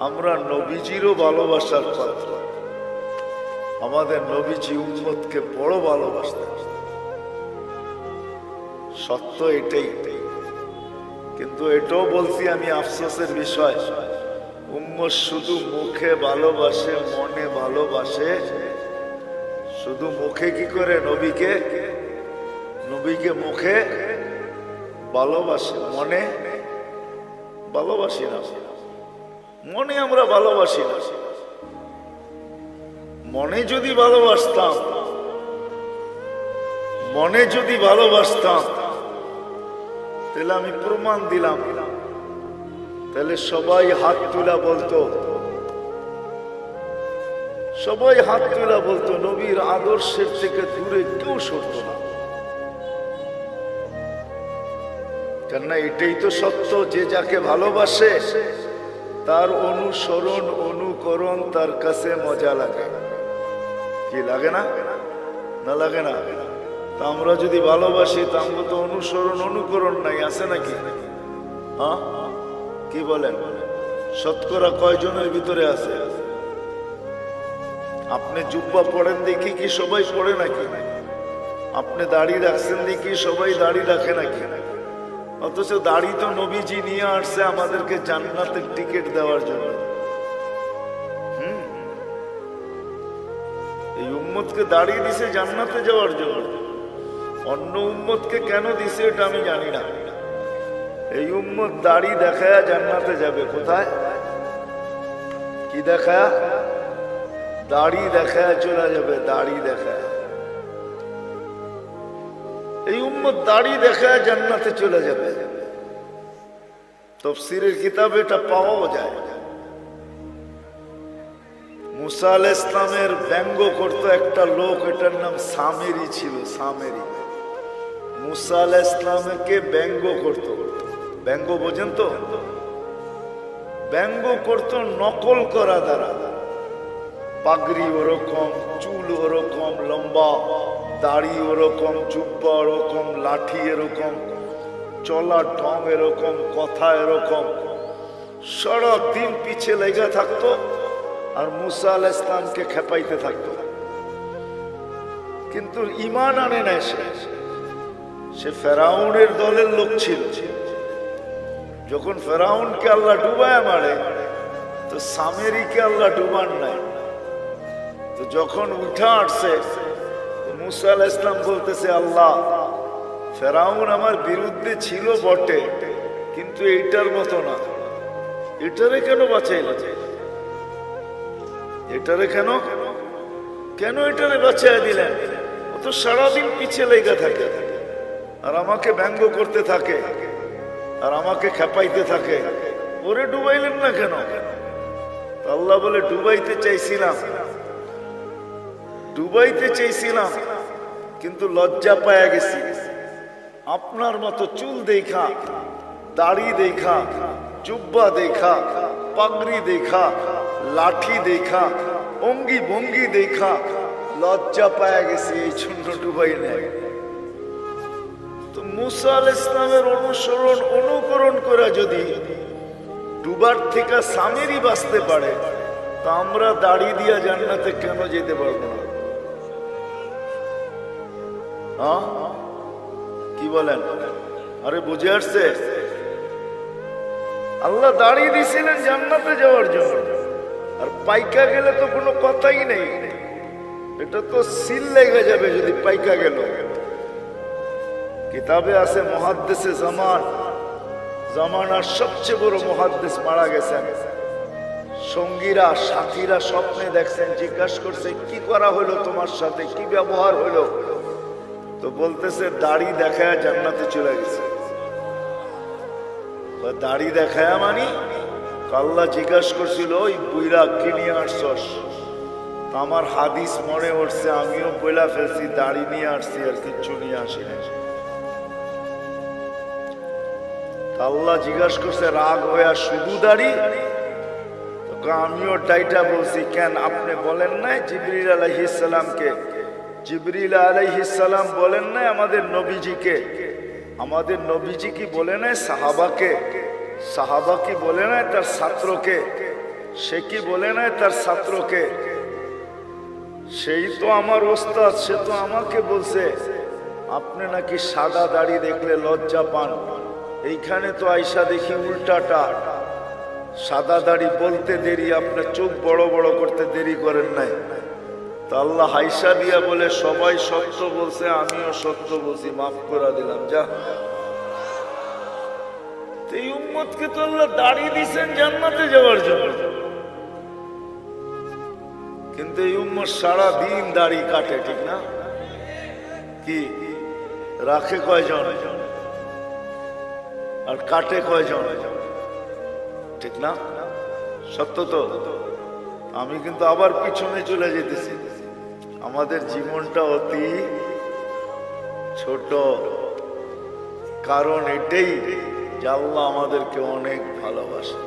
আমরা নবীজিরও ভালোবাসার পাত্র। আমাদের নবীজি উম্মতকে বড় ভালোবাসতেন, সত্য এটাই। কিন্তু এটাও বলছি আমি, আফসোসের বিষয়, উম্মত শুধু মুখে ভালোবাসে, মনে ভালোবাসে। শুধু মুখে কি করে নবীকে মুখে ভালোবাসে, মনে ভালোবাসি না। মনে আমরা ভালোবাসি না। মনে যদি ভালোবাসতাম তাহলে আমি প্রমাণ দিলাম, তাহলে সবাই হাত তুলা বলতো, নবীর আদর্শের থেকে দূরে কেউ সরত না। কেননা এটাই তো সত্য, যে যাকে ভালোবাসে তার অনুসরণ অনুকরণ তার কাছে মজা লাগে। কি লাগে না? না লাগে না? তা আমরা যদি ভালোবাসি তা আমরা তো অনুসরণ অনুকরণ নাই, আছে নাকি? হ্যাঁ, কি বলেন? শতকরা কয়জনের ভিতরে আছে? আপনি জুব্বা পড়েন দেখি কি সবাই পড়ে নাকি? আপনি দাড়ি রাখছেন দেখি সবাই দাড়ি রাখে নাকি? অথচ দাড়ি তো নবীজি নিয়ে আসছে আমাদেরকে জান্নাতের টিকিট দেওয়ার জন্য। এই উম্মতকে দাড়ি দিছে জান্নাতে যাওয়ার জন্য। অন্য উম্মতকে কেন দিছে এটা আমি জানি না। এই উম্মত দাড়ি দেখায় জান্নাতে যাবে। কোথায়? কি দেখায়? দাড়ি দেখায় চলে যাবে। দাড়ি দেখায় এই উম্মত দাড়ি দেখায় জান্নাতে চলে যাবে। তাফসীরের কিতাবে এটা পাওয়া যায়। মুসা আলাইহিস সালামের ব্যঙ্গ করত একটা লোক, এটার নাম সামেরি ছিল। সামেরি মুসা আলাইহিস সালামকে ব্যঙ্গ করত। ব্যঙ্গ বোঝেন তো? ব্যঙ্গ করত নকল করা দ্বারা। পাগড়ি ওরকম, চুল ওরকম লম্বা, দাড়ি ওরকম, জুব্বা ওরকম, লাঠি এরকম। চলার ঢং এরকম, কথা এরকম, সারাদিন পিছে লেগে থাকতো আর মুসা আলাইহিস সালামকে খেপাইতে থাকতো। কিন্তু ঈমান আনে নাই। সে ফেরাউনের দলের লোক ছিল। যখন ফেরাউনকে আল্লাহ ডুবায় মারে, তো সামেরীকে আল্লাহ ডুবান নাই। তো যখন উঠা আসছে, মুসা আলাইহিস সালাম বলতেছে, আল্লাহ, ফেরাউন আমার বিরুদ্ধে ছিল বটে, কিন্তু এইটার মতো না। এটারে কেন বাঁচাইলে? এটারে কেন কেন এটারে বাঁচাই দিলেন? ও তো সারাদিন পিছে লেগে থাকে আর আমাকে ব্যঙ্গ করতে থাকে আর আমাকে খেপাইতে থাকে। ওরে ডুবাইলেন না কেন? আল্লাহ বলে, ডুবাইতে চাইছিলাম, কিন্তু লজ্জা পায়া গেছি। আপনার মতো চুল দেখা, দাড়ি দেখা, জুব্বা দেখা, পাগড়ি দেখা, লাঠি দেখা, অঙ্গি ভঙ্গি দেখা লজ্জা পায়া গেছি, এই জন্য ডুবাই নেয়। তো মুসা আলাইহিস সালামের অনুকরণ করে যদি ডুবার থেকে সামেরী বাঁচতে পারে, তা আমরা দাড়ি দিয়া জান্নাতে কেন যেতে পারবো না? কি বলেন? আরে বুঝে আসছে? আল্লাহ দাঁড়িয়ে দিয়েছিলেন জান্নাতে যাওয়ার জন্য, আর পাইকা গেলে তো কোনো কথাই নেই। এটা তো সিল লেগে যাবে যদি পাইকা গেল। কিতাবে আছে মুহাদ্দিসে জামানার সবচেয়ে বড় মুহাদ্দিস মারা গেছেন। সঙ্গীরা সাথীরা স্বপ্নে দেখছেন, জিজ্ঞাসা করছে, কি করা হলো তোমার সাথে, কি ব্যবহার হলো? তো বলতেছে, দাড়ি দেখায় জান্নাতে চলে গেছে। দাড়ি দেখায় মানি? আল্লাহ জিজ্ঞাসা করছিল, ওই বুইরা কি নিয়ে আসছস? আমার হাদিস মনে উঠছে, আমিও বইলা ফেলছি, দাড়ি নিয়ে আসছি আর কিচ্ছু নিয়ে আসি না। আল্লাহ জিজ্ঞাসা করছে রাগ হইয়া, শুধু দাড়ি? আমিও ডাইটা বলছি, কেন আপনি বলেন নাই জিবরিল আলাইহিস সালামকে? জিবরিল আলাইহিস সালাম বলেন নাই আমাদের নবীজিকে? আমাদের নবীজি কি বলে নাই সাহাবাকে? সাহাবা কি বলে নাই তার ছাত্রকে? সে কি বলে নাই তার ছাত্রকে? সেই তো আমার ওস্তাদ, সে তো আমাকে বলছে আপনি নাকি সাদা দাড়ি দেখলে লজ্জা পান। এইখানে তো আইসা দেখি উল্টাটা, সাদা দাড়ি বলতে দেরি, আপনার চোখ বড় বড় করতে দেরি করেন নাই। তা আল্লাহ হাইসা দিয়া বলে, সবাই সত্য বলছে, আমিও সত্য বলছি, মাফ করে দিলাম, যা। এই উম্মতকে তো আল্লাহ দাঁড়িয়ে দিয়েছেন জান্নাতে যাওয়ার জন্য, কিন্তু এই উম্মত সারা দিন দাড়ি কাটে, ঠিক না? কি রাখে কয়জন আর কাটে কয়জন? ঠিক না? সত্য তো? আমি কিন্তু আবার পিছনে চলে যেতেছি। আমাদের জীবনটা অতি ছোট, কারণ এটাই যে আল্লাহ আমাদেরকে অনেক ভালোবাসে।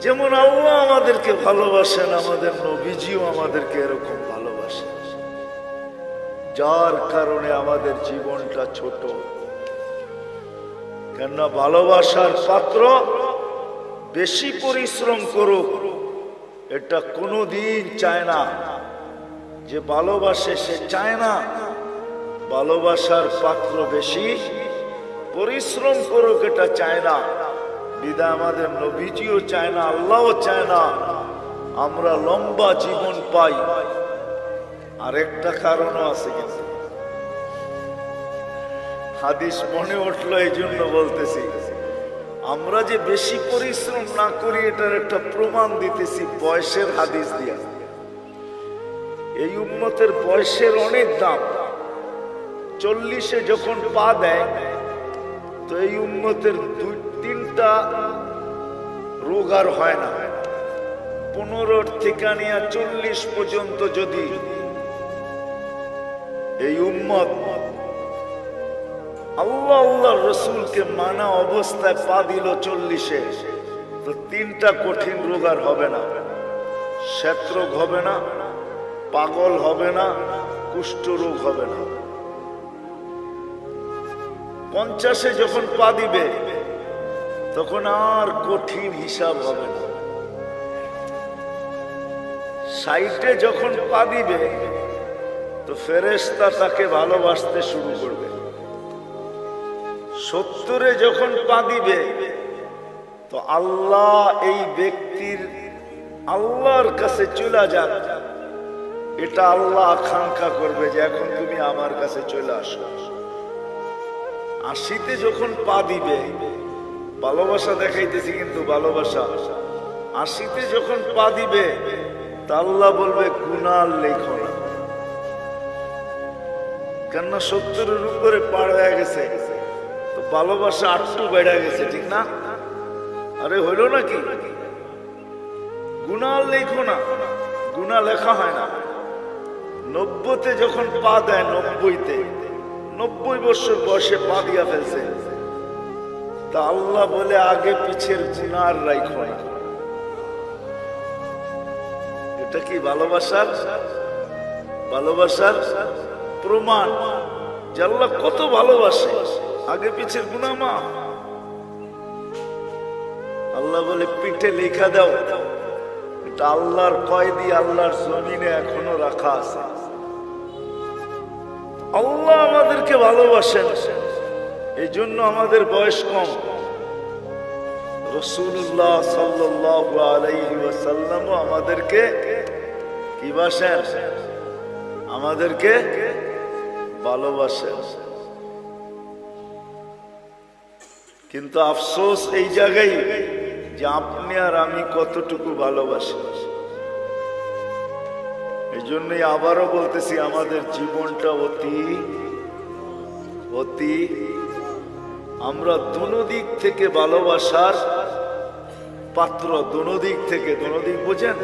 যেমন আল্লাহ আমাদেরকে ভালোবাসেন, আমাদের নবীজিও আমাদেরকে এরকম ভালোবাসেন, যার কারণে আমাদের জীবনটা ছোট। কেননা ভালোবাসার পাত্র বেশি পরিশ্রম করুক, এটা কোনোদিন চায় না। যে ভালোবাসে সে চায় না ভালোবাসার পাত্র বেশি পরিশ্রম করুক, এটা চায় না। বিদা আমাদের নবীজিও চায় না, আল্লাহও চায় না আমরা লম্বা জীবন পাই। আরেকটা কারণও আছে, কিন্তু হাদিস মনে উঠলো এই জন্য বলতেছি। আমরা যে বেশি পরিশ্রম না করি এটার একটা প্রমাণ দিতেছি বয়সের হাদিস দিয়া। এই উম্মতের বয়সের অনেক দাম। 40-এ যখন পা দেয়, তো এই উম্মতের 2-3টা রোগ আর হয় না। 15 থেকে নিয়ে 40 পর্যন্ত যদি এই উম্মত আল্লাহ আল্লাহ রসুলকে মানা অবস্থায় পা দিল 40-এ, তো 3টা কঠিন রোগ আর হবে না। শ্বেত রোগ হবে না, পাগল হবে না, কুষ্ঠ রোগ হবে না। 50-এ যখন পা দিবে তখন আর কঠিন হিসাব হবে না। 60-এ যখন পা দিবে তো ফেরেশতা তাকে ভালোবাসতে শুরু করবে। 70-এ যখন পা দিবে তো আল্লাহ এই ব্যক্তির আল্লাহর কাছে চলে যান, এটা আল্লাহ আকাঙ্ক্ষা করবে যে এখন তুমি আমার কাছে চলে আসো। 80-তে যখন পা দিবে, ভালোবাসা দেখাইতেছি কিন্তু ভালোবাসা, 80-তে যখন পা দিবে তা আল্লাহ বলবে গুনাহ লেখো না, কেননা 70-এর উপরে পার হয়ে গেছে তো ভালোবাসা আটটু বেড়ে গেছে, ঠিক না? আরে হইল নাকি? গুনাহ লেখো না, গুনাহ লেখা হয় না। 90-তে যখন পা দেয়, 90 বছর বয়সে পা দিয়া ফেলছে, তা আল্লাহ বলে আগে পিছের গুনাহ রাখো না। এটা কি ভালোবাসার প্রমাণ যে আল্লাহ কত ভালোবাসে। আগে পিছের গুনাহ মাফ। আল্লাহ বলে পিঠে লেখা দাও, এটা আল্লাহর কয়েদি আল্লাহর জমিনে এখনো রাখা আছে। আল্লাহ আমাদেরকে ভালোবাসেন, এই জন্য আমাদের বয়স কম। রাসূলুল্লাহ সাল্লাল্লাহু আলাইহি ওয়াসাল্লাম আমাদেরকে কি বাসেন? আমাদেরকে ভালোবাসেন। কিন্তু আফসোস এই জায়গায় যে আপনি আর আমি কতটুকু ভালোবাসি। এই জন্যই আবারও বলতেছি, আমাদের জীবনটা অতি আমরা দুদিক থেকে ভালোবাসার পাত্র। দুদিক থেকে, দুদিক বোঝেন?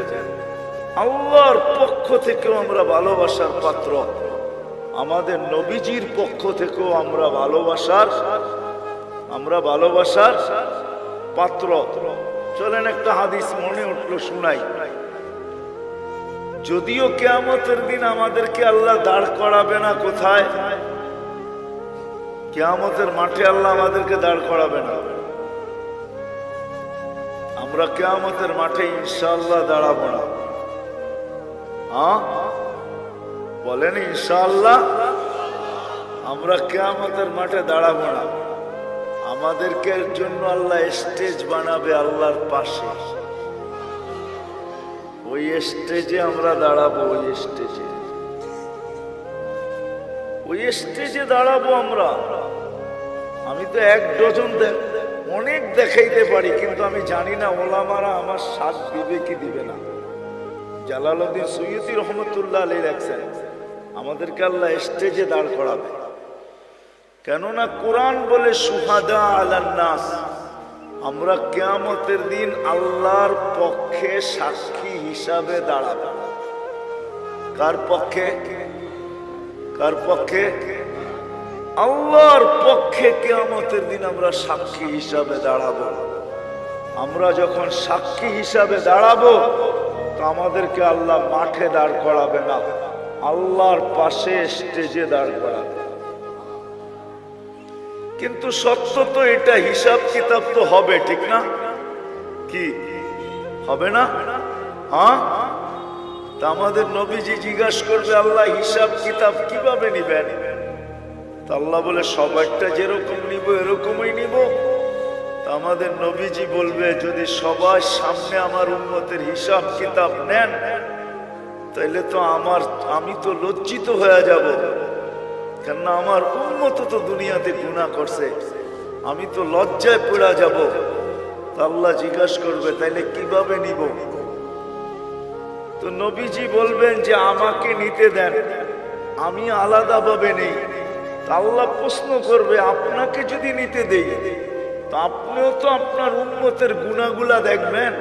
আল্লাহর পক্ষ থেকেও আমরা ভালোবাসার পাত্র, আমাদের নবীজির পক্ষ থেকেও আমরা ভালোবাসার পাত্র। চলেন একটা হাদিস মনে উঠলো, শুনাই। যদিও কিয়ামতের দিন আমাদেরকে আল্লাহ দাঁড় করাবে না, কোথায়? কিয়ামতের মাঠে আল্লাহ আমাদেরকে দাঁড় করাবে না। আমরা কিয়ামতের মাঠে ইনশাআল্লাহ দাঁড়াবো না। বলেন ইনশাআল্লাহ আমরা কিয়ামতের মাঠে দাঁড়াবো না। আমাদেরকে জন্য আল্লাহ স্টেজ বানাবে আল্লাহর পাশে, ওই স্টেজে আমরা দাঁড়াবো। ওই স্টেজে দাঁড়াবো আমরা। আমি তো 1 ডজন অনেক দেখাইতে পারি, কিন্তু আমি জানি না ওলামারা আমার সাথ দিবে কি দিবে না। জালালউদ্দিন সুয়ুতী রহমতুল্লাহ আলাইহি লেখছেন, আমাদেরকে আল্লাহ স্টেজে দাঁড় করাবে। কেননা কোরআন বলে শুহাদা আলান নাস, আমরা কিয়ামতের দিন আল্লাহর পক্ষে সাক্ষী হিসাবে দাঁড়াবো। কার পক্ষে? আল্লাহর পক্ষে কিয়ামতের দিন আমরা সাক্ষী হিসাবে দাঁড়াবো। আমরা যখন সাক্ষী হিসাবে দাঁড়াবো তো আমাদেরকে আল্লাহ মাঠে দাঁড় করাবে না, আল্লাহর পাশে স্টেজে দাঁড় করাবে। কিন্তু সত্য তো এটা, হিসাব কিতাব তো হবে, ঠিক না? কি হবে না? তা আমাদের নবীজি জিজ্ঞাসা করবে, আল্লাহ হিসাব কিতাব কিভাবে নিবেন? তা আল্লাহ বলে সবাইটা যেরকম নিব এরকমই নিব। তা আমাদের নবীজি বলবে, যদি সবার সামনে আমার উম্মতের হিসাব কিতাব নেন তাইলে তো আমি তো লজ্জিত হয়ে যাব, কেননা আমার উম্মত তো দুনিয়াতে গুনাহ করছে, আমি তো লজ্জায় পড়ে যাব। তা আল্লাহ জিজ্ঞাসা করবে, তাইলে কিভাবে নিব? তো নবীজি বলবেন যে আমাকে নিতে দেন, আমি আলাদাভাবে নেই। তা আল্লাহ প্রশ্ন করবে, আপনাকে যদি নিতে দেই তো আপনিও তো আপনার উম্মতের গুনাহগুলা দেখবেন,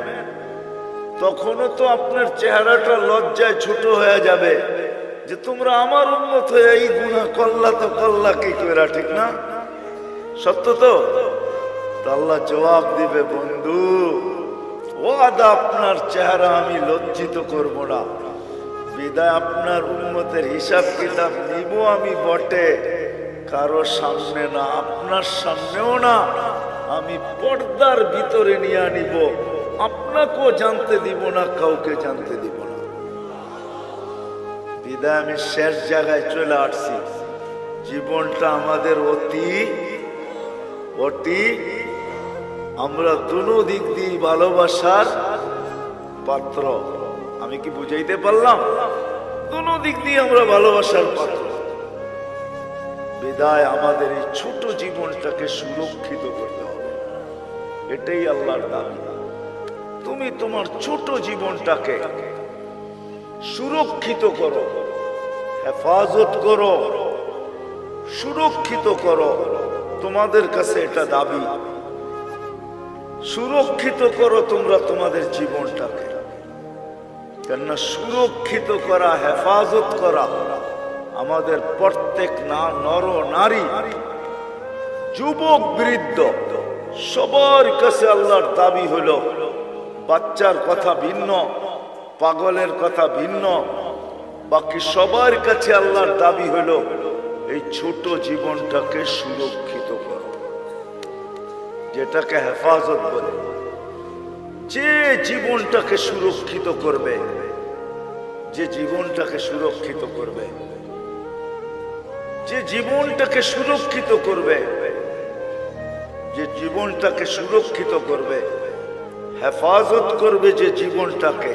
তখনও তো আপনার চেহারাটা লজ্জায় ছোট হয়ে যাবে যে তোমরা আমার উম্মত হয়ে এই গুনাহ করলা, তো করলা কি করে, ঠিক না? সত্য তো? আল্লাহ জবাব দিবে, বন্ধু ওয়াদা আপনার চেহারা আমি লজ্জিত করব না, বিদায় আপনার উম্মতের হিসাব কিতাব নিব আমি বটে, কারো সামনে না, আপনার সামনেও না, আমি পর্দার ভিতরে নিয়ে আনিব। আপনাকেও জানতে দিব না, কাউকে জানতে দিব না। বিদায় আমি শেষ জায়গায় চলে আসছি। জীবনটা আমাদের অতি আমরা দুনো দিক দিয়ে ভালোবাসার পাত্র। আমি কি বুঝাইতে পারলাম? দুনো দিক দিয়ে আমরা ভালোবাসার পাত্র। বিদায় আমাদের এই ছোট জীবনটাকে সুরক্ষিত করতে হবে, এটাই আল্লাহর দাবি। তুমি তোমার ছোট জীবনটাকে সুরক্ষিত করো, হেফাজত করো, সুরক্ষিত করো। তোমাদের কাছে এটা দাবি। সুরক্ষিত করো তোমরা তোমাদের জীবনটাকে। কেননা সুরক্ষিত করা, হেফাজত করা আমাদের প্রত্যেক নর নারী, যুবক বৃদ্ধ সবার কাছে আল্লাহর দাবি হলো। বাচ্চার কথা ভিন্ন, পাগলের কথা ভিন্ন, বাকি সবার কাছে আল্লাহর দাবি হলো এই ছোট জীবনটাকে সুরক্ষিত করো, যেটাকে হেফাজত বলে। যে জীবনটাকে সুরক্ষিত করবে, যে জীবনটাকে সুরক্ষিত করবে, যে জীবনটাকে সুরক্ষিত করবে, যে জীবনটাকে সুরক্ষিত করবে, হেফাজত করবে যে জীবনটাকে,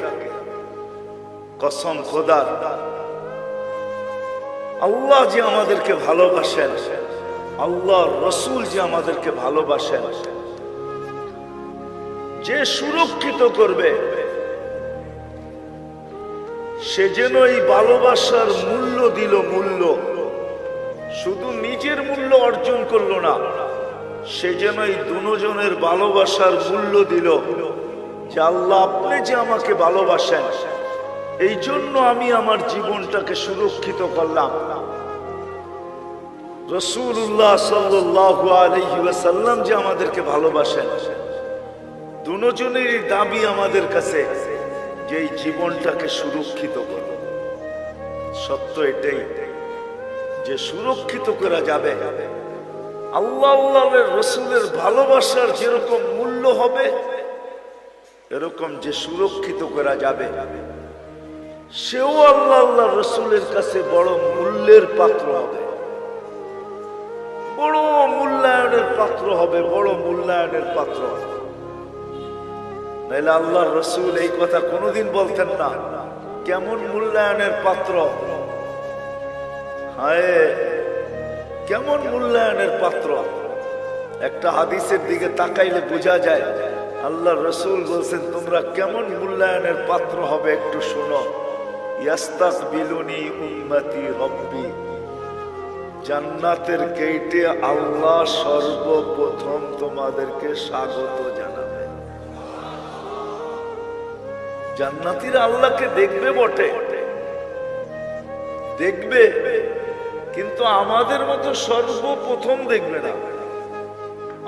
কসম খোদার, আল্লাহ যে আমাদেরকে ভালোবাসেন, আল্লাহর রসুল যে আমাদেরকে ভালোবাসেন, যে সুরক্ষিত করবে, সে যেন এই ভালোবাসার মূল্য দিল। মূল্য শুধু নিজের মূল্য অর্জন করলো না, সে যেন এই দুজনের ভালোবাসার মূল্য দিল। যে আল্লাহ, আপনি যে আমাকে ভালোবাসেন, এই জন্য আমি আমার জীবনটাকে সুরক্ষিত করলাম। রাসূলুল্লাহ সাল্লাল্লাহু আলাইহি ওয়াসাল্লাম যে আমাদেরকে ভালোবাসেন, দুজনেরই দাবি আমাদের কাছে যে এই জীবনটাকে সুরক্ষিত করো। সত্য এটাই যে সুরক্ষিত করা যাবে। আল্লাহ আল্লাহর রসুলের ভালোবাসার যেরকম মূল্য হবে, এরকম যে সুরক্ষিত করা যাবে, সেও আল্লাহ আল্লাহ রসুলের কাছে বড় মূল্যের পাত্র হবে, বড় মূল্যায়নের পাত্র হবে, বড় মূল্যায়নের পাত্র। নাইলে আল্লাহর রসুল এই কথা কোনোদিন বলতেন না। কেমন মূল্যায়নের পাত্র! হায়, কেমন মূল্যায়নের পাত্র! একটা হাদিসের দিকে তাকাইলে বোঝা যায় আল্লাহর রসুল বলছেন, তোমরা কেমন মূল্যায়নের পাত্র হবে একটু শোনো। ইয়াস্তাকবিলুনি উম্মতি রব্বি, জান্নাতের গেটে আল্লাহ সর্বপ্রথম তোমাদেরকে স্বাগত জানাবে। জান্নাতীরা আল্লাহকে দেখবে বটে, দেখবে, কিন্তু আমাদের মতো সর্বপ্রথম দেখবে না।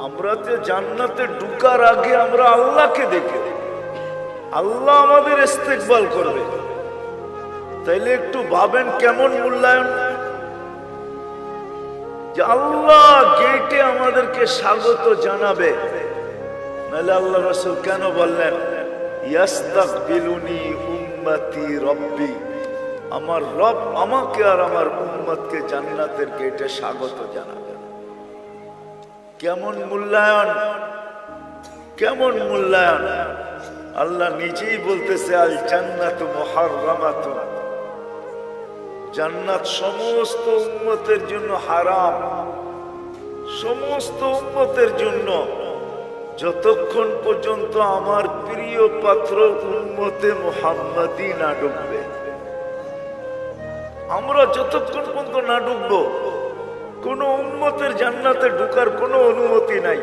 আমরা তো জান্নাতে ঢুকার আগে আমরা আল্লাহকে দেখে, আল্লাহ আমাদের ইস্তেকবাল করবে। তাইলে একটু ভাবেন কেমন মূল্যায়ন, যে আল্লাহ গেটে আমাদেরকে স্বাগত জানাবে। নাহলে আল্লাহ রাসূল কেন বললেন ইয়াস্তাকবিলুনি উম্মতি রব্বি, আমার রব আমাকে আর আমার উম্মতকে জান্নাতের গেটে স্বাগত জানাবে। কেমন মূল্যায়ন, কেমন মূল্যায়ন! আল্লাহ নিজেই বলতেছে, আল জান্নাতু মুহাররামাতুন, জান্নাত সমস্ত উম্মতের জন্য হারাম, সমস্ত উম্মতের জন্য, যতক্ষণ পর্যন্ত আমার প্রিয় পাত্র উম্মতে মুহাম্মাদি না ঢুকবে। আমরা যতক্ষণ পর্যন্ত না ঢুকবো, কোন উম্মতের জান্নাতে ঢুকার কোনো অনুমতি নাই।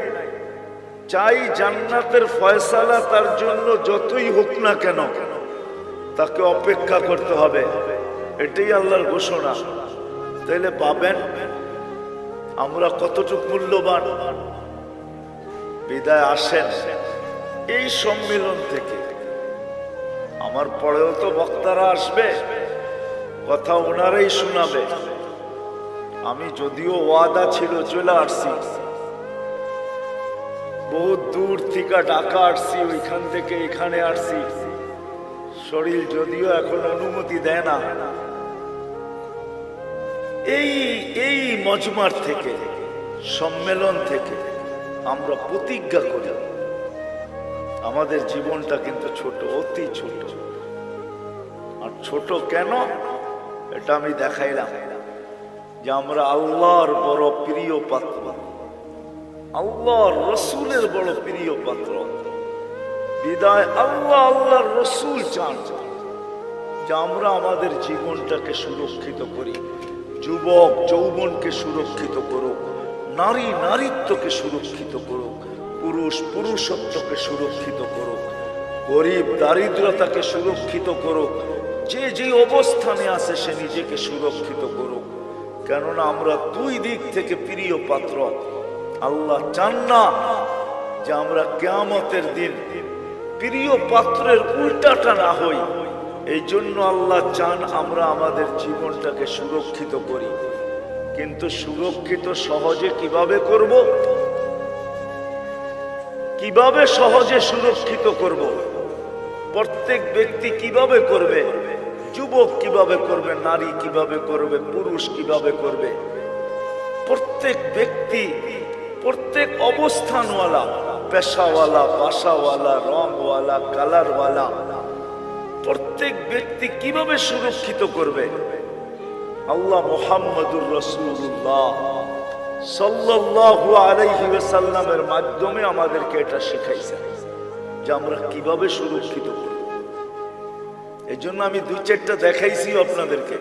চাই জান্নাতের ফয়সালা তার জন্য যতই হোক না কেন, তাকে অপেক্ষা করতে হবে, এটাই আল্লাহর ঘোষণা। তাইলে পাবেন আমরা কতটুকু মূল্যবান। বিদায় আসেন এই সম্মেলন থেকে। আমার পরেও তো বক্তারা আসবে, কথা ওনারাই শোনাবে। আমি যদিও ওয়াদা ছিল চলে আসছি, বহুত দূর থেকে ঢাকা আসছি, ওইখান থেকে এখানে আসছি, শরীর যদিও এখন অনুমতি দেয় না। এই মজমার থেকে, সম্মেলন থেকে আমরা প্রতিজ্ঞা করি আমাদের জীবনটা কিন্তু ছোট, অতি ছোট। আর ছোট কেন এটা আমি দেখাইলাম যে আমরা আল্লাহর বড় প্রিয় পাত্র, আল্লাহর রসুলের বড় প্রিয় পাত্র। বিদায় আল্লাহর রসুল চান যে আমরা আমাদের জীবনটাকে সুরক্ষিত করি, যুবক যৌবনকে সুরক্ষিত করুক, নারী নারীত্বকে সুরক্ষিত করুক, পুরুষ পুরুষত্বকে সুরক্ষিত করুক, গরিব দারিদ্রতাকে সুরক্ষিত করুক, যে অবস্থানে আছে সে নিজেকে সুরক্ষিত করুক। কেননা আমরা দুই দিক থেকে প্রিয় পাত্র। আল্লাহ চান না যে আমরা কিয়ামতের দিন প্রিয় পাত্রের উল্টাটা না হই। এই জন্য আল্লাহ চান আমরা আমাদের জীবনটাকে সুরক্ষিত করি। কিন্তু সুরক্ষিত সহজে কিভাবে করব? কিভাবে সহজে সুরক্ষিত করব? প্রত্যেক ব্যক্তি কিভাবে করবে? যুবক কিভাবে করবে? নারী কিভাবে করবে? পুরুষ কিভাবে করবে? প্রত্যেক ব্যক্তি, প্রত্যেক অবস্থানওয়ালা, পেশাওয়ালা, বাসাওয়ালা, রংওয়ালা, কালারওয়ালা, প্রত্যেক ব্যক্তি কিভাবে সুরক্ষিত করবে? আল্লাহ মুহাম্মদুর রাসূলুল্লাহ সাল্লাল্লাহু আলাইহি ওয়াসাল্লামের মাধ্যমে আমাদেরকে এটা শিখাইছেন যে আমরা কিভাবে সুরক্ষিত করব। এই জন্য আমি দুই চারটা দেখাইছি আপনাদেরকে।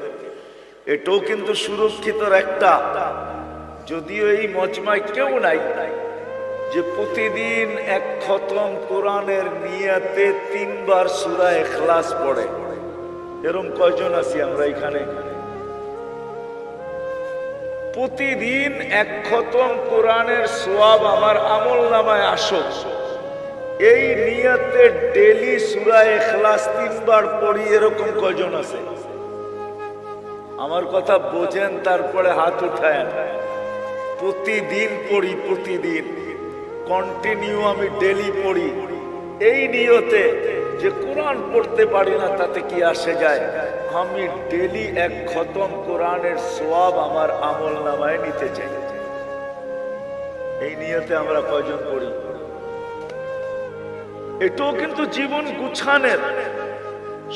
এটাও কিন্তু সুরক্ষিতর একটা। যদিও এই মজমায় কেউ নাই যে প্রতিদিন এক খতম কোরআনের নিয়াতে 3 বার সূরা ইখলাস পড়ে, এরকম কয়জন আছি আমরা এখানে? প্রতিদিন এক খতম কোরআনের সওয়াব আমার আমলনামায় আসুক, এই নিয়তে ডেইলি সূরা ইখলাস 3 বার পড়ি, এরকম কয়জন আছে? আমার কথা বোঝেন, তারপরে হাত উঠায়েন। প্রতিদিন পড়ি, প্রতিদিন কন্টিনিউ আমি ডেইলি পড়ি, এই নিয়তে যে কোরআন পড়তে পারি না তাতে কি আসে যায়, আমি ডেইলি এক খতম কোরআনের সওয়াব আমার আমলনামায় নিতে চাই। এই নিয়তে আমরা কয়জন পড়ি? এটাও কিন্তু জীবন গুছানের,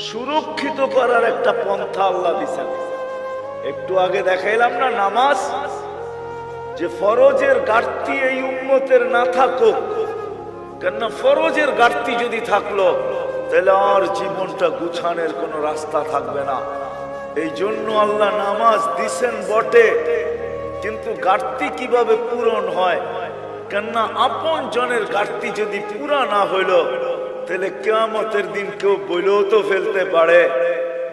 সুরক্ষিত করার একটা পন্থা আল্লাহ দিয়েছেন। একটু আগে দেখাইলাম না নামাজ, যে ফরজের ঘাটতি এই উম্মতের না থাকুক। কেননা ফরজের ঘাটতি যদি থাকলো তাহলে আর জীবনটা গুছানের কোনো রাস্তা থাকবে না। এই জন্য আল্লাহ নামাজ দিছেন বটে, কিন্তু ঘাটতি কিভাবে পূরণ হয়? কেননা আপন জনের ঘাটতি যদি পুরা না হইল তাহলে কিয়ামতের দিন কেউ বইলেও তো ফেলতে পারে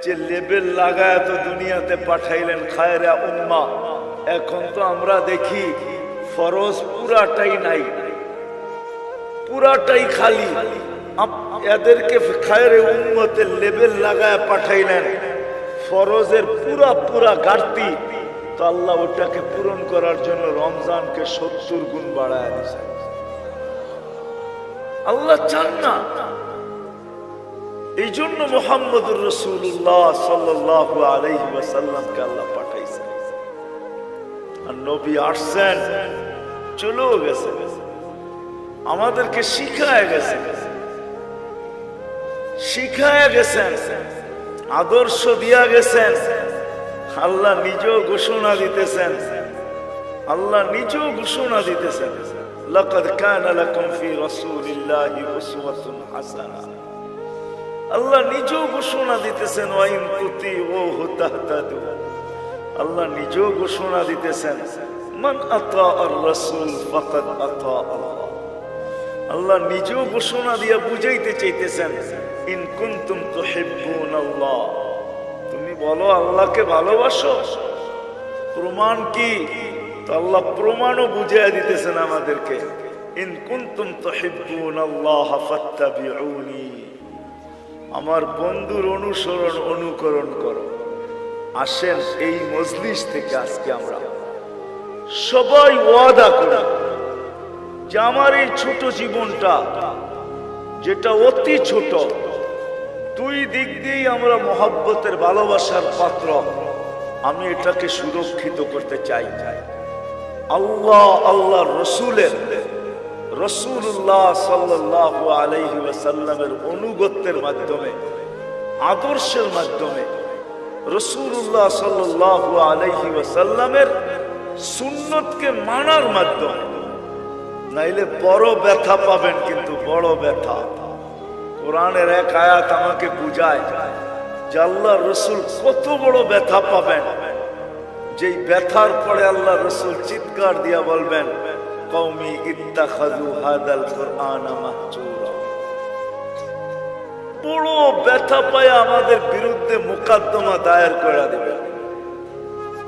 যে লেবেল লাগায় তো দুনিয়াতে পাঠাইলেন খায়রা উম্মা, এখন তো আমরা দেখি ফরজ পুরাটাই নাই, পুরাটাই খালি। এদেরকে খায়রে উম্মতের লেবেল লাগায় পাঠাইলেন, ফরজের পুরা ঘাটতি। তো আল্লাহ ওটাকে পূরণ করার জন্য রমজানকে 70 গুণ বাড়ায় দিয়েছেন। আল্লাহ চান না। এই জন্য মুহাম্মদুর রাসূলুল্লাহ সাল্লাল্লাহু আলাইহি ওয়াসাল্লামকে আল্লাহ পাঠাইছেন। আর নবী আসছেন, চলেও গেছেন, আমাদেরকে শিখায় গেছেন, আদর্শ দিয়া গেছেন। আল্লাহ নিজেও ঘোষণা দিতেছেন, লাকাদ কানা লাকুম ফি রাসূলিল্লাহি উসওয়াতুন হাসানা। আল্লাহ নিজেও ঘোষণা দিতেছেন ওয়া ইন তুতিউহু তাহতাদু। আল্লাহ নিজেও ঘোষণা দিতেছেন মান আতা আর রাসূল ফাকাদ আতা আল্লাহ। আল্লাহ নিজেও ঘোষণা দিয়া বুঝাইতে চাইতেছেন ইন কুনতুম তুহিব্বুনাল্লাহ, তুমি বলো আল্লাহকে ভালোবাসো। প্রমাণ কি? তো আল্লাহ প্রমাণও বুঝিয়ে দিতেছেন আমাদেরকে, ইন কুনতুম তুহিব্বুনাল্লাহ ফাত্তাবিউনি, আমার বন্ধুর অনুকরণ করো। আসেন এই মজলিস থেকে আজকে আমরা সবাই ওয়াদা করে যে আমার এই ছোট জীবনটা, যেটা অতি ছোট, দুই দিক দিয়েই আমরা মহব্বতের ভালোবাসার পাত্র, আমি এটাকে সুরক্ষিত করতে চাই। আল্লাহ আল্লাহ রসুলের, রাসূলুল্লাহ সাল্লাল্লাহু আলাইহি ওয়াসাল্লামের অনুগত্যের মাধ্যমে, আদর্শের মাধ্যমে, রাসূলুল্লাহ সাল্লাল্লাহু আলাইহি ওয়াসাল্লামের সুন্নতকে মানার মাধ্যমে, নাইলে বড় ব্যথা পাবেন, কিন্তু বড় ব্যথা। কোরআনের এক আয়াত আমাকে বুঝায় যে আল্লাহ রসুল কত বড় ব্যথা পাবেন, যেই ব্যথার পরে আল্লাহ রসুল চিৎকার দিয়া বলবেন, কওমি ইত্তাখাযু হাদাল কুরআনা মাহজুরা। বড় ব্যথা পায় আমাদের বিরুদ্ধে মোকদ্দমা দায়ের করে দেবে।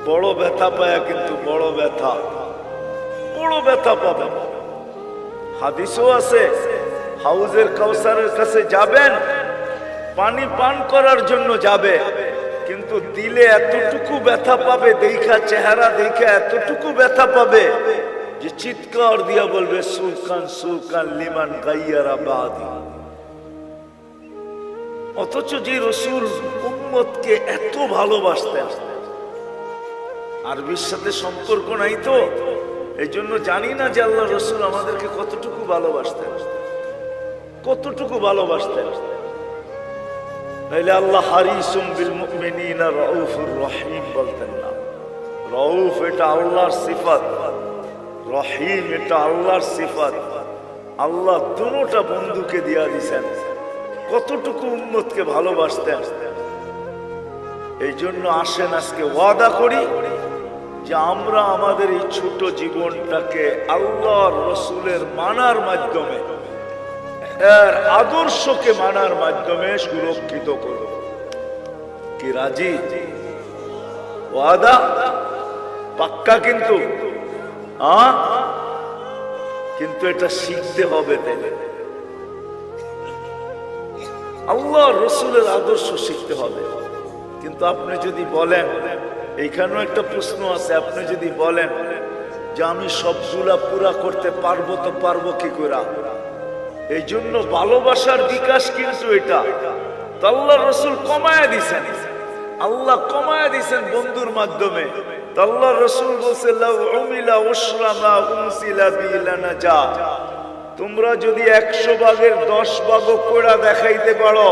বড় ব্যথা পায়, কিন্তু বড় ব্যথা, বড় ব্যথা পাবেন। হাদিসও আছে, হাউজের কাউসারের কাছে যাবেন, পানি পান করার জন্য যাবে, কিন্তু দিলে এতটুকু ব্যথা পাবে, দেখা চেহারা দেখা এতটুকু ব্যথা পাবে যে চিৎকার দিয়া বলবে, সুকান সুকান লিমান গাইয়ারা বাদি। অথচ যে রসুল উম্মতকে এত ভালোবাসতেন, আরবির সাথে সম্পর্ক নাই তো, এই জন্য জানি না যে আল্লাহ রসুল আমাদেরকে কতটুকু ভালোবাসতেন, কতটুকু ভালোবাসতেন। নাইলে আল্লাহ হারিসুম বিল মুমিনিনা রাউফুর রহিম বলতেন না। রাউফ এটা আল্লাহর সিফাত, রহিম এটা আল্লাহর সিফাত। আল্লাহ দুটোটা বন্ধুকে দিয়া দিয়েছেন, কতটুকু উম্মতকে ভালোবাসতেন। এই জন্য আসেন আজকে ওয়াদা করি যে আমরা আমাদের এই ছোট জীবনটাকে আল্লাহর রসুলের মানার মাধ্যমে, এর আদর্শকে মানার মাধ্যমে সুরক্ষিত করব। কি রাজি? ওয়াদা পাক্কা? কিন্তু কিন্তু এটা শিখতে হবে। তাইলে আল্লাহ রসুলের আদর্শ শিখতে হবে। কিন্তু আপনি যদি বলেন, এইখানেও একটা প্রশ্ন আছে, আপনি যদি বলেন যে আমি সবগুলা পুরা করতে পারবো, তো পারবো কি করে? এই জন্য ভালোবাসার বিকাশ কিন্তু এটা তো আল্লাহ রসুল কমায়া দিছেন, আল্লাহ কমায়া দিছেন বন্ধুর মাধ্যমে। তো আল্লাহ রসুল বলছে, লাউ উমিলা উশরা মা উনসিলা বিহি লানাজা। তোমরা যদি 100 ভাগের 10 ভাগও করে দেখাইতে পারো,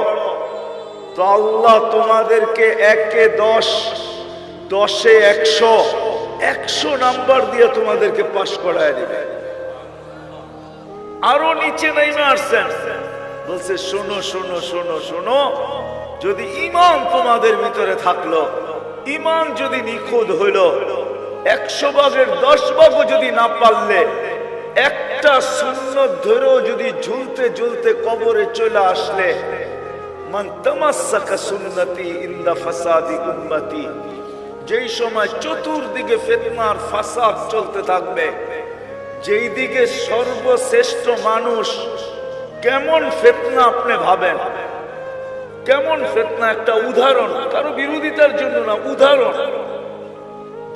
তো আল্লাহ তোমাদেরকে 1-এ 10, 10-এ 100, 100 নাম্বার দিয়ে তোমাদেরকে পাস করায় দিবে। আরো নিচে নেমে আসছেন, বলছে শোনো শোনো শোনো শোনো, যদি ঈমান তোমাদের ভিতরে থাকলো, ঈমান যদি নিখুঁত হইল, 100 ভাগের 10 ভাগও যদি না পারলে, একটা সুন্নত ধরেও যদি ঝুলতে ঝুলতে কবরে চলে আসলে, মান তামাসসাকা সুন্নতি ইনদা ফাসাদি উম্মতি, যেই সময় চতুর্দিকে ফিতনার ফাসাদ চলতে থাকবে, যেই দিকে সর্বশ্রেষ্ঠ মানুষ, কেমন ফিতনা আপনি ভাবেন, কেমন ফিতনা? একটা উদাহরণ, কারো বিরোধিতার জন্য না, উদাহরণ।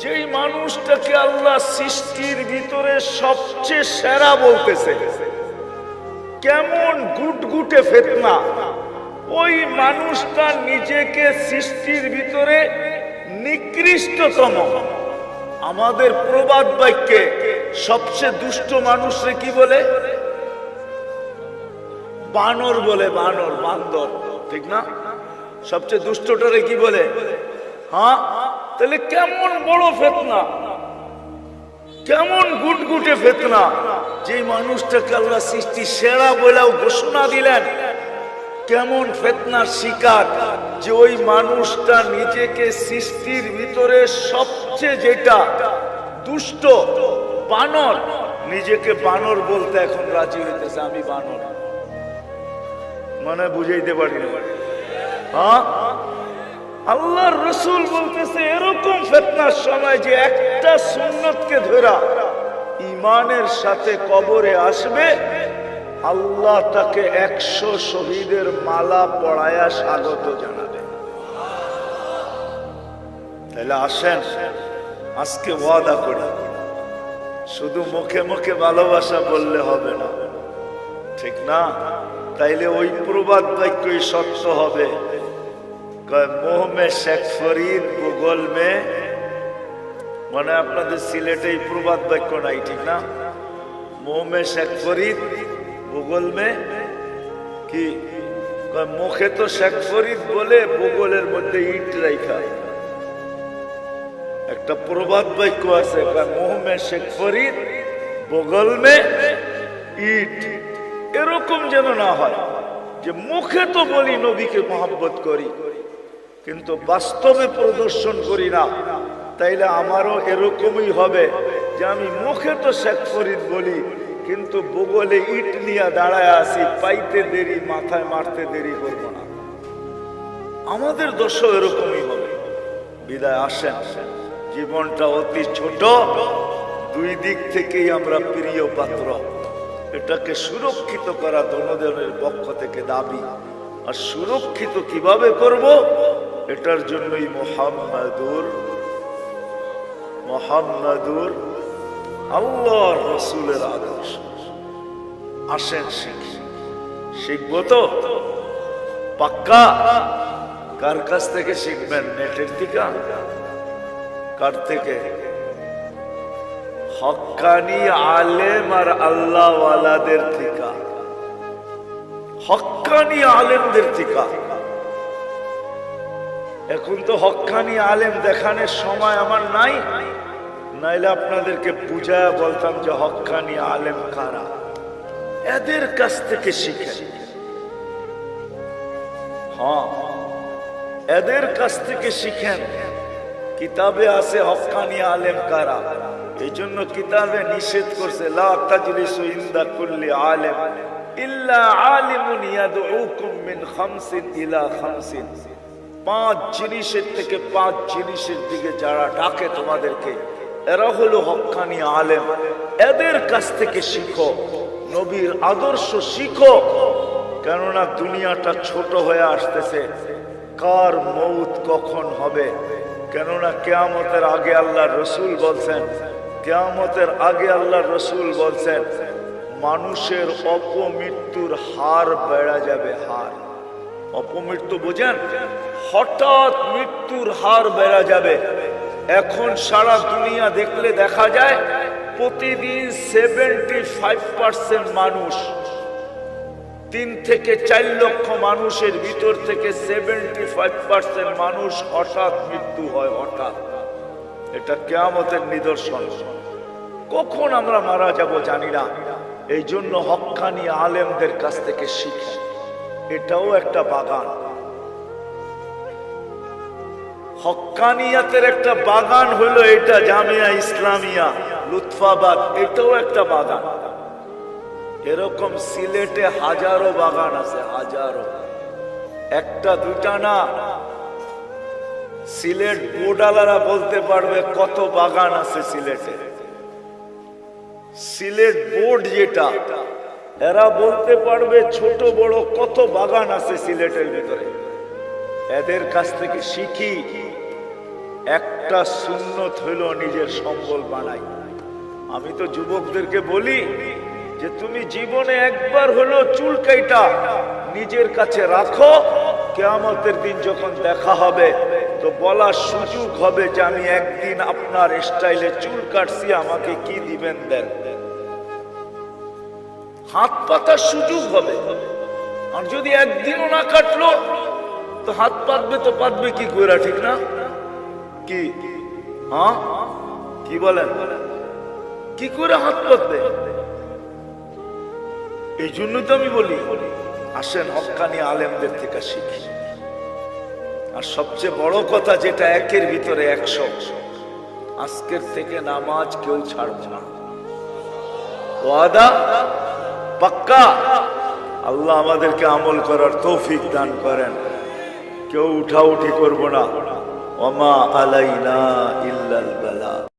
যেই মানুষটাকে আল্লাহ সৃষ্টির ভিতরে সবচেয়ে সেরা বলতেছে, কেমন গুটগুটে ফিতনা। ওই মানুষটা নিজেকে সৃষ্টির ভিতরে নিকৃষ্টতম। আমাদের প্রবাদ বাক্যে সবচেয়ে দুষ্ট মানুষরে কি বলে? বানর বলে, বানর, বান্দর, ঠিক না? সবচেয়ে দুষ্টটারে কি বলে? হ্যাঁ। তাহলে কেমন বড় ফিতনা, কেমন গুটগুটে ফিতনা। যে মানুষটাকে আল্লাহ সৃষ্টি সেরা বলেও ঘোষণা দিলেন, কেমন ফিতনার শিকার যে ওই মানুষটা নিজেকে সৃষ্টির ভিতরে সবচেয়ে যেটা দুষ্ট, বানর, নিজেকে বানর বলতে এখন রাজি হইতেছে, আমি বানর। মানে বুঝাইতে পারি না। হ্যাঁ, আল্লাহর রাসূল বলতেছে এরকম ফিতনার সময় যে একটা সুন্নতকে ধরা ঈমানের সাথে কবরে আসবে, আল্লাহ তাকে 100 শহীদের মালা পড়ায়া স্বাগত জানাবে। তাহলে আসেন আজকে ওয়াদা করি শুধু মুখে মুখে ভালোবাসা বললে হবে না, ঠিক না? তাইলে ওই প্রবাদ বাক্যই সত্য হবে, মোহ মে শেখ ফরিদ ভূগোল মে, মানে আপনাদের সিলেটে এই প্রবাদ বাক্য নাই, ঠিক না? মোহ মে শেখ ফরিদ ভূগোল মে কি, মুখে তো শেখ ফরিদ বলে ভূগোলের মধ্যে ইট রাখা। একটা প্রবাদ বাক্য আছে, মোহ মে শেখ ফরিদ ভূগোল মে ইট। এরকম যেন না হয় যে মুখে তো বলি নবীকে মহব্বত করি কিন্তু বাস্তবে প্রদর্শন করি না। তাইলে আমারও এরকমই হবে যে আমি মুখে তো শেখ ফরিদ বলি কিন্তু ভূগোলে ইট নিয়ে দাঁড়ায় আছি, পাইতে দেরি মাথায় মারতে দেরি করব না। আমাদের দোষও এরকমই হবে। বিদায় আসেন, জীবনটা অতি ছোট, দুই দিক থেকেই আমরা প্রিয় পাত্র। এটাকে সুরক্ষিত করা দনদনের পক্ষ থেকে দাবি। আর সুরক্ষিত কিভাবে করব, এটার জন্যই মুহাম্মাদুর আল্লাহর রাসূলের আদর্শ। আসেন শিখি, শিখব তো পাক্কা। কার কাছ থেকে শিখবেন? নেটের থেকে? কার থেকে? হক্কানি আলেম আর আল্লাহ ওয়ালাদের থেকে, হক্কানি আলেমদের থেকে। এখন তো হক্কানি আলেম দেখানোর সময় আমার নাই, নাইলে আপনাদেরকে বুঝায় বলতাম যে হক্কানি আলেম কারা। এদের কাছ থেকে শিখেন, হ্যাঁ এদের কাছ থেকে শিখেন। কিতাবে আছে হক্কানি আলেম কারা, এই জন্য কিতাবে নিষেধ করছে, লা তাজলিসু ইনদা কুল্লি আলেম ইল্লা আলিমুন ইয়াদউকুম মিন খামসিন ইলা খামসিন। 5 জিনিসের থেকে 5 জিনিসের দিকে যারা ডাকে তোমাদেরকে, এরা হলো হক্কানি আলেম। এদের কাছ থেকে শিখো, নবীর আদর্শ শিখো। কেননা দুনিয়াটা ছোট হয়ে আসতেছে, কার মৌত কখন হবে। কেননা কিয়ামতের আগে আল্লাহর রাসূল বলছেন, কিয়ামতের আগে আল্লাহর রাসূল বলছেন মানুষের অপমৃত্যুর হার বেড়ে যাবে। হার, অপমৃত্যু বোঝেন? হঠাৎ মৃত্যুর হার বেড়ে যাবে। এখন সারা দুনিয়া দেখলে দেখা যায় প্রতিদিন 75% মানুষ, 3 থেকে 4 লক্ষ মানুষের ভিতর থেকে 75% মানুষ হঠাৎ মৃত্যু হয়। হঠাৎ, এটা কিয়ামতের নিদর্শন। কখন আমরা মারা যাব জানি না। এই জন্য হক্কানি আলেমদের কাছ থেকে শিখি। এটাও একটা বাগান, হক্কানিয়াতের একটা বাগান হলো এটা। জামিয়া ইসলামিয়া লুৎফাবাদ, এটাও একটা বাগান। এরকম সিলেটে হাজারো বাগান আছে, হাজারো, একটা দুইটা না। সিলেট বোর্ডালারা বলতে পারবে কত বাগান আছে সিলেটে। সিলেট বোর্ড যেটা, এরা বলতে পারবে ছোট বড় কত বাগান আছে সিলেটের ভিতরে। এদের কাছ থেকে শিখি। একটা সুন্নত হইল নিজের সম্বল বানাই। আমি তো যুবকদেরকে বলি যে তুমি জীবনে একবার হলো চুল কাইটা নিজের কাছে রাখো, কিয়ামতের দিন যখন দেখা হবে তো বলার সুযোগ হবে যে আমি একদিন আপনার স্টাইলে চুল কাটছি, আমাকে কি দিবেন দেন। হাত পাতার সুযোগ হবে। আর যদি একদিনও না কাটলো তো হাত পাতবে তো পাতবে কি করে, ঠিক না? কি হ্যাঁ, কি বলেন? কি করে হাত পাতবে? এই জন্য তো আমি বলি আসেন হক্কানি আলেমদের থেকে শিখি। আর সবচেয়ে বড় কথা যেটা, একের ভিতরে 100, আজকের থেকে নামাজ কেউ ছাড়বে না। ওয়াদা পাক্কা। আল্লাহ আমাদেরকে আমল করার তৌফিক দান করেন। কেউ উঠাউঠি করবো না। ওমা আলাইনা ইল্লাল বালা।